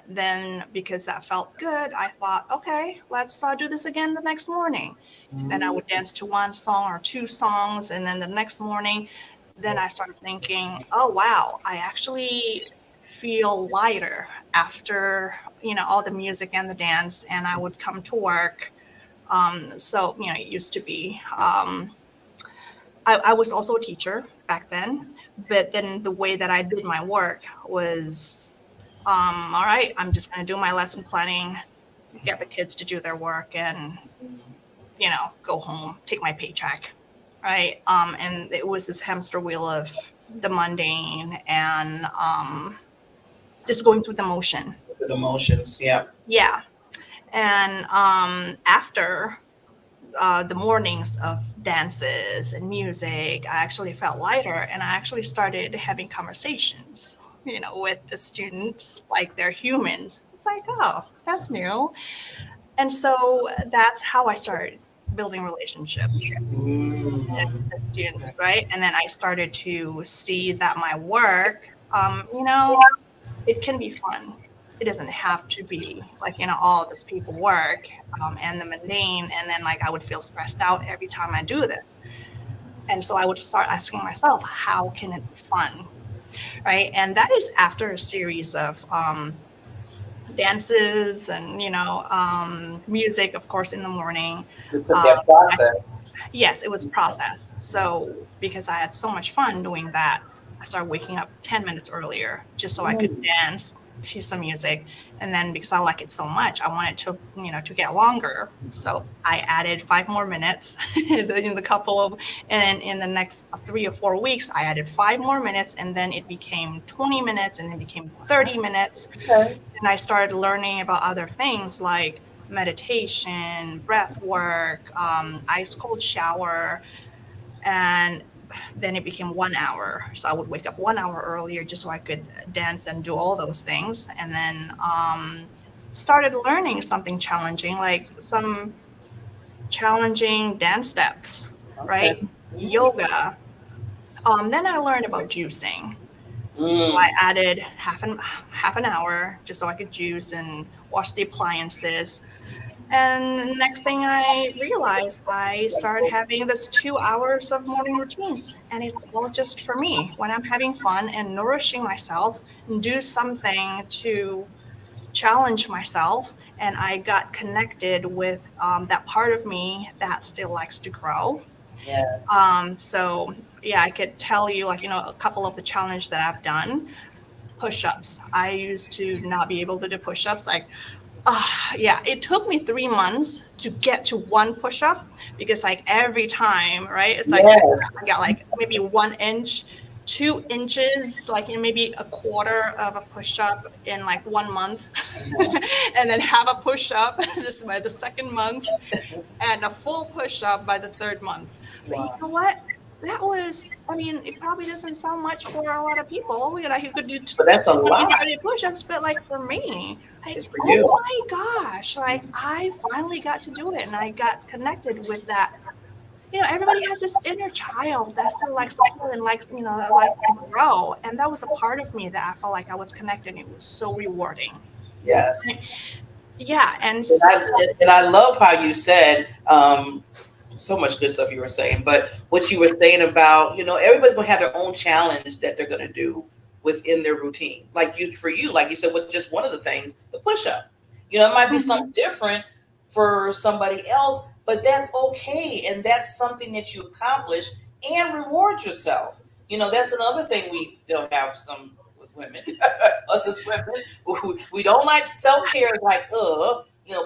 then because that felt good, I thought, okay, let's do this again the next morning. Then I would dance to one song or two songs, and then the next morning, then I started thinking, oh wow, I actually feel lighter after all the music and the dance, and I would come to work. So it used to be. I was also a teacher back then, but then the way that I did my work was, all right, I'm just going to do my lesson planning, get the kids to do their work, and go home, take my paycheck, right? And it was this hamster wheel of the mundane and just going through the motion. The emotions, yeah. Yeah, and after the mornings of dances and music, I actually felt lighter, and I actually started having conversations, with the students like they're humans. It's like, oh, that's new. And so that's how I started building relationships with the students, right? And then I started to see that my work, it can be fun. It doesn't have to be like, all this people work and the mundane. And then like I would feel stressed out every time I do this. And so I would start asking myself, how can it be fun? Right. And that is after a series of dances and, music, of course, in the morning. Yes, it was a process. So because I had so much fun doing that, I started waking up 10 minutes earlier just so I could dance to some music. And then because I like it so much, I wanted to, to get longer. So I added 5 more minutes in and in the next 3 or 4 weeks, I added 5 more minutes, and then it became 20 minutes, and it became 30 minutes. Okay. And I started learning about other things like meditation, breath work, ice cold shower, and then it became 1 hour. So I would wake up 1 hour earlier just so I could dance and do all those things. And then started learning something challenging, like some challenging dance steps, right? Okay. Yoga. Then I learned about juicing. So I added half an hour just so I could juice and wash the appliances. And next thing I realized, I started having this 2 hours of morning routines, and it's all just for me when I'm having fun and nourishing myself and do something to challenge myself. And I got connected with that part of me that still likes to grow. Yes. So yeah, I could tell you, like, a couple of the challenge that I've done. Push-ups. I used to not be able to do push-ups. Like, yeah, it took me 3 months to get to one push-up because, like, every time, right? It's like Yes. I got like maybe 1 inch, 2 inches, like maybe a quarter of a push-up in like 1 month, and then have a push-up this is by the second month, and a full push-up by the third month. But you Wow. know what? That was, I mean, it probably doesn't sound much for a lot of people. You could do But that's a 20, lot. 30 push-ups, but like for me, like, It's for oh you. my gosh, like I finally got to do it and I got connected with that. Everybody has this inner child that still likes to play and likes, that likes to grow. And that was a part of me that I felt like I was connected. It was so rewarding. Yes. Yeah. And And so, I love how you said so much good stuff you were saying, but what you were saying about, everybody's gonna have their own challenge that they're gonna do within their routine. Like for you, like you said, with just one of the things, the push up. It might be something mhm, different for somebody else, but that's okay. And that's something that you accomplish and reward yourself. That's another thing we still have some with women, us as women, we don't like self care, like,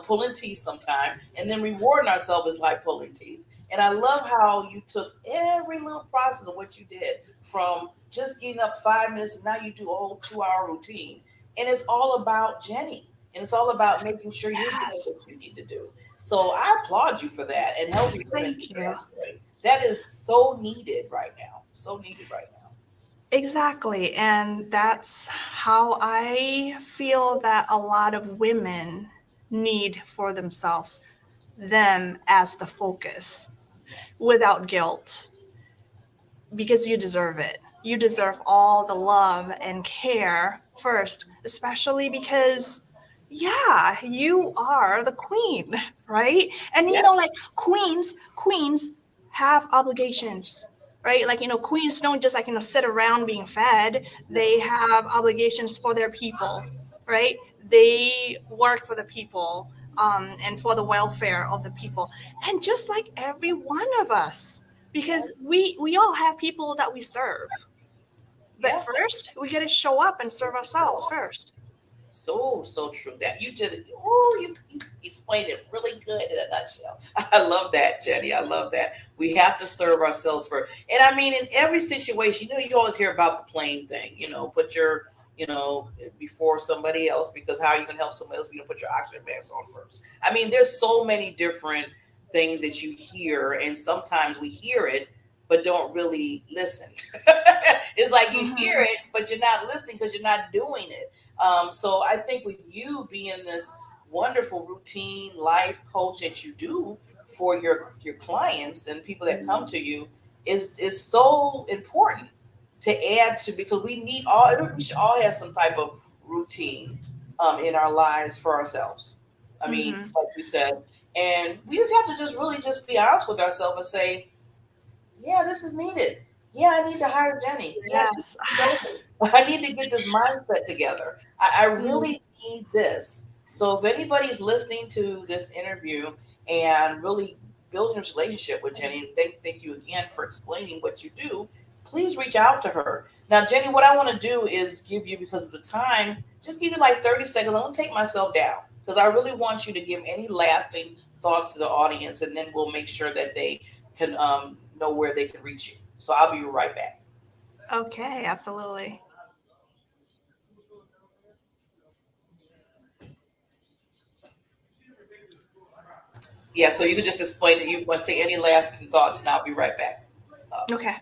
pulling teeth sometime. And then rewarding ourselves is like pulling teeth. And I love how you took every little process of what you did from just getting up 5 minutes and now you do a whole 2 hour routine. And it's all about Jenny. And it's all about making sure you're doing yes, what you need to do. So I applaud you for that and helping women thank do you. that. Right? That is so needed right now. So needed right now. Exactly. And that's how I feel that a lot of women need for themselves, them as the focus without guilt, because you deserve it. You deserve all the love and care first, especially because, yeah, you are the queen, right? And Yeah. like queens have obligations, right? Like, queens don't just like, sit around being fed. They have obligations for their people, right? They work for the people, and for the welfare of the people. And just like every one of us, Yeah. because we all have people that we serve, but Yeah. first we got to show up and serve ourselves first. So true. That you did it. Oh, you explained it really good in a nutshell. I love that, Jenny. I love that. We have to serve ourselves first. And I mean, in every situation, you always hear about the plane thing. Put your, before somebody else, because how are you going to help somebody else? Put your oxygen mask on first. I mean, there's so many different things that you hear, and sometimes we hear it but don't really listen. It's like you hear Hmm. it, but you're not listening because you're not doing it. So I think with you being this wonderful routine life coach that you do for your clients and people that come to you is so important to add to, because we should all have some type of routine in our lives for ourselves. I mean, Hmm. like we said, and we just have to just really just be honest with ourselves and say, yeah, this is needed. Yeah, I need to hire Jenny. Yeah, she Yes. told me. I need to get this mindset together. I Mhm. really need this. So if anybody's listening to this interview and really building a relationship with Jenny, thank you again for explaining what you do, please reach out to her. Now, Jenny, what I want to do is give you, because of the time, just give you like 30 seconds. I'm going to take myself down because I really want you to give any lasting thoughts to the audience, and then we'll make sure that they can know where they can reach you. So I'll be right back. Okay, absolutely. Yeah, so you can just explain it. You want to say any last thoughts, and I'll be right back. Okay.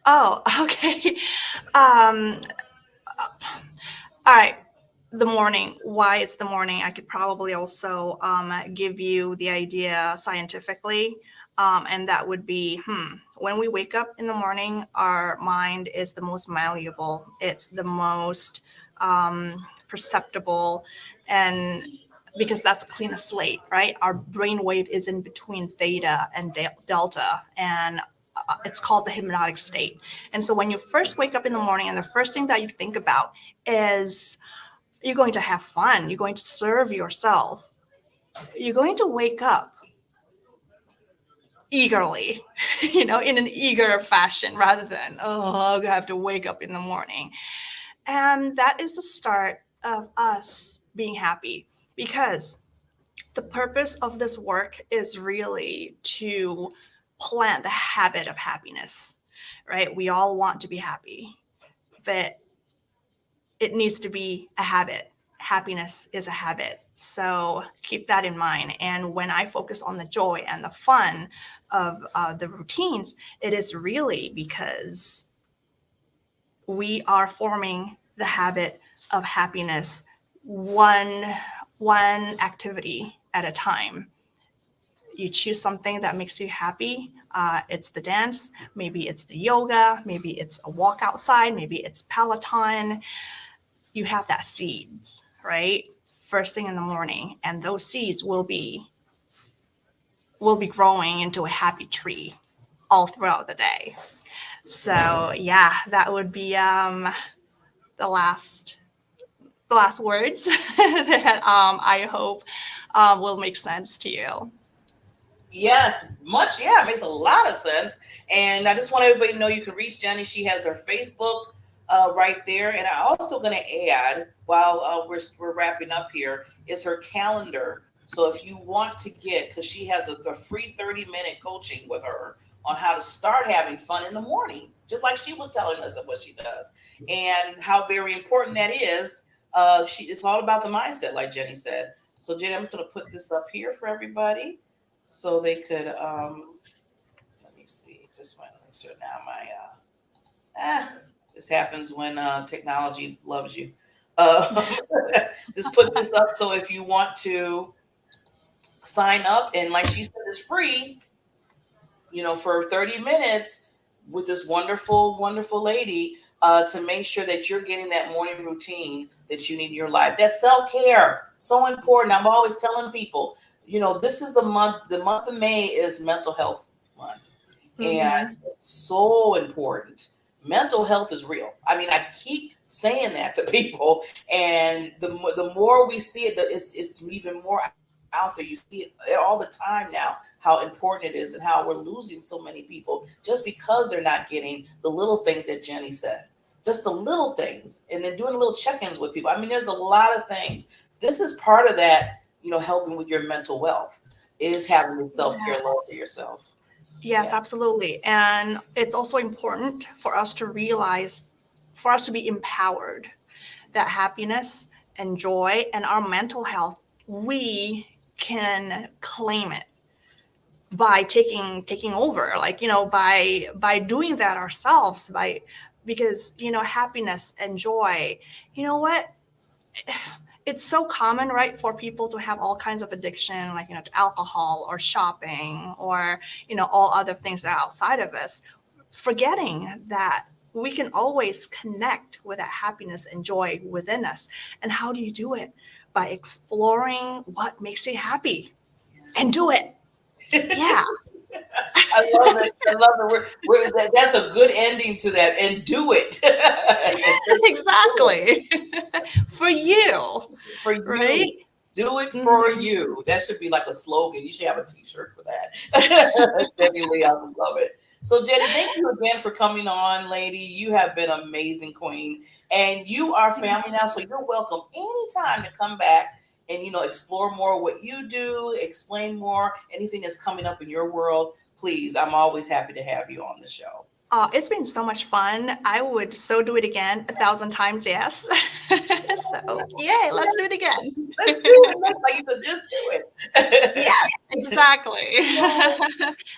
Oh, okay. um all right. The morning, why it's the morning, I could probably also give you the idea scientifically. And that would be, when we wake up in the morning, our mind is the most malleable, it's the most perceptible, and because that's a clean slate, right? Our brain wave is in between theta and delta, and it's called the hypnotic state. And so when you first wake up in the morning and the first thing that you think about is you're going to have fun, you're going to serve yourself, you're going to wake up eagerly, in an eager fashion rather than, oh, I have to wake up in the morning. And that is the start of us being happy, because the purpose of this work is really to plant the habit of happiness, right? We all want to be happy, but it needs to be a habit. Happiness is a habit. So keep that in mind. And when I focus on the joy and the fun of the routines, it is really because we are forming the habit of happiness one activity at a time. You choose something that makes you happy. It's the dance, maybe it's the yoga, maybe it's a walk outside, maybe it's Peloton. You have that seeds, right? First thing in the morning, and those seeds will be growing into a happy tree all throughout the day. So yeah, that would be the last words that I hope will make sense to you. Yes, much. Yeah, it makes a lot of sense. And I just want everybody to know you can reach Jenny. She has her Facebook right there. And I'm also going to add, while we're wrapping up here, is her calendar. So if you want to get, because she has a free 30-minute coaching with her on how to start having fun in the morning, just like she was telling us of what she does and how very important that is. It's all about the mindset, like Jenny said. So Jenny, I'm going to put this up here for everybody, so they could let me see, just want to make sure now my this happens when technology loves you. Just put this up, so if you want to sign up, and like she said, it's free, for 30 minutes with this wonderful lady, to make sure that you're getting that morning routine that you need in your life. That self-care, so important. I'm always telling people, this is the month of May is mental health month. And it's so important. Mental health is real. I mean, I keep saying that to people, and the more we see it, it's even more out there. You see it all the time now, how important it is and how we're losing so many people just because they're not getting the little things that Jenny said. Just the little things, and then doing little check-ins with people. I mean, there's a lot of things. This is part of that, helping with your mental wealth, is having the self-care, love for yourself. Yes, absolutely. And it's also important for us to realize, for us to be empowered, that happiness and joy and our mental health, we can claim it by taking over, by doing that ourselves, because happiness and joy, what, it's so common, right, for people to have all kinds of addiction, like, to alcohol or shopping or, all other things that are outside of us, forgetting that we can always connect with that happiness and joy within us. And how do you do it? By exploring what makes you happy and do it. Yeah. I love it. I love it. That's a good ending to that. And do it. Exactly. For you. For you. Right? Do it for you. That should be like a slogan. You should have a t-shirt for that. Jenny Lee, I would love it. So Jenny, thank you again for coming on, lady. You have been amazing, queen. And you are family now, so you're welcome anytime to come back and, explore more what you do, explain more, anything that's coming up in your world. Please, I'm always happy to have you on the show. It's been so much fun. I would so do it again 1,000 times, yes. So, yay, let's do it again. Let's do it. Like you said, just do it. Yes, exactly.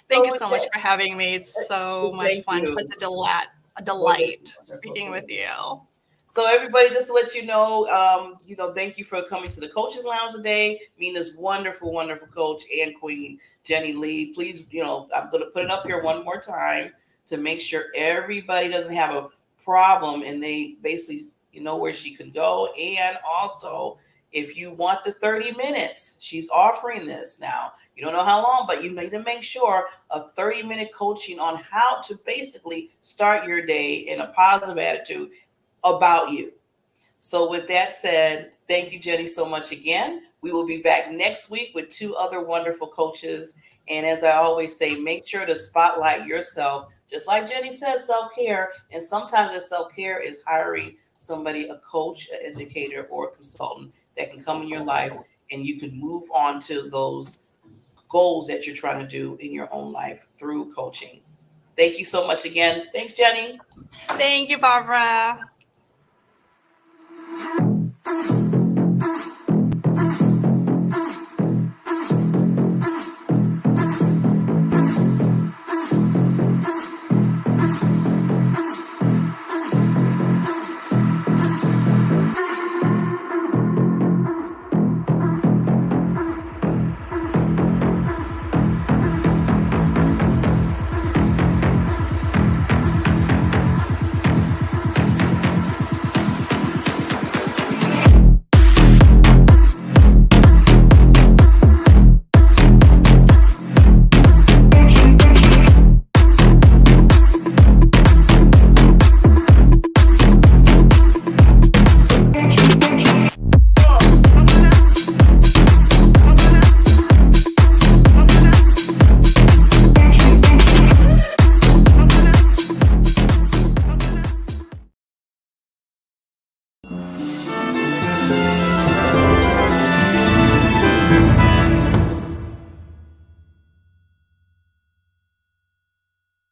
Thank you so much for having me. It's so much fun. Such a delight speaking with you. So everybody, just to let you know, thank you for coming to the Coaches Lounge today. Mina's wonderful, wonderful coach and queen, Jenny Lee. Please, I'm going to put it up here one more time to make sure everybody doesn't have a problem and they basically, where she can go. And also, If you want the 30 minutes, she's offering this now. You don't know how long, but you need to make sure of 30-minute coaching on how to basically start your day in a positive attitude about you. So with that said, thank you, Jenny, so much again. We will be back next week with 2 other wonderful coaches. And as I always say, make sure to spotlight yourself. Just like Jenny said, self-care. And sometimes the self-care is hiring somebody, a coach, an educator, or a consultant that can come in your life and you can move on to those goals that you're trying to do in your own life through coaching. Thank you so much again. Thanks, Jenny. Thank you, Barbara.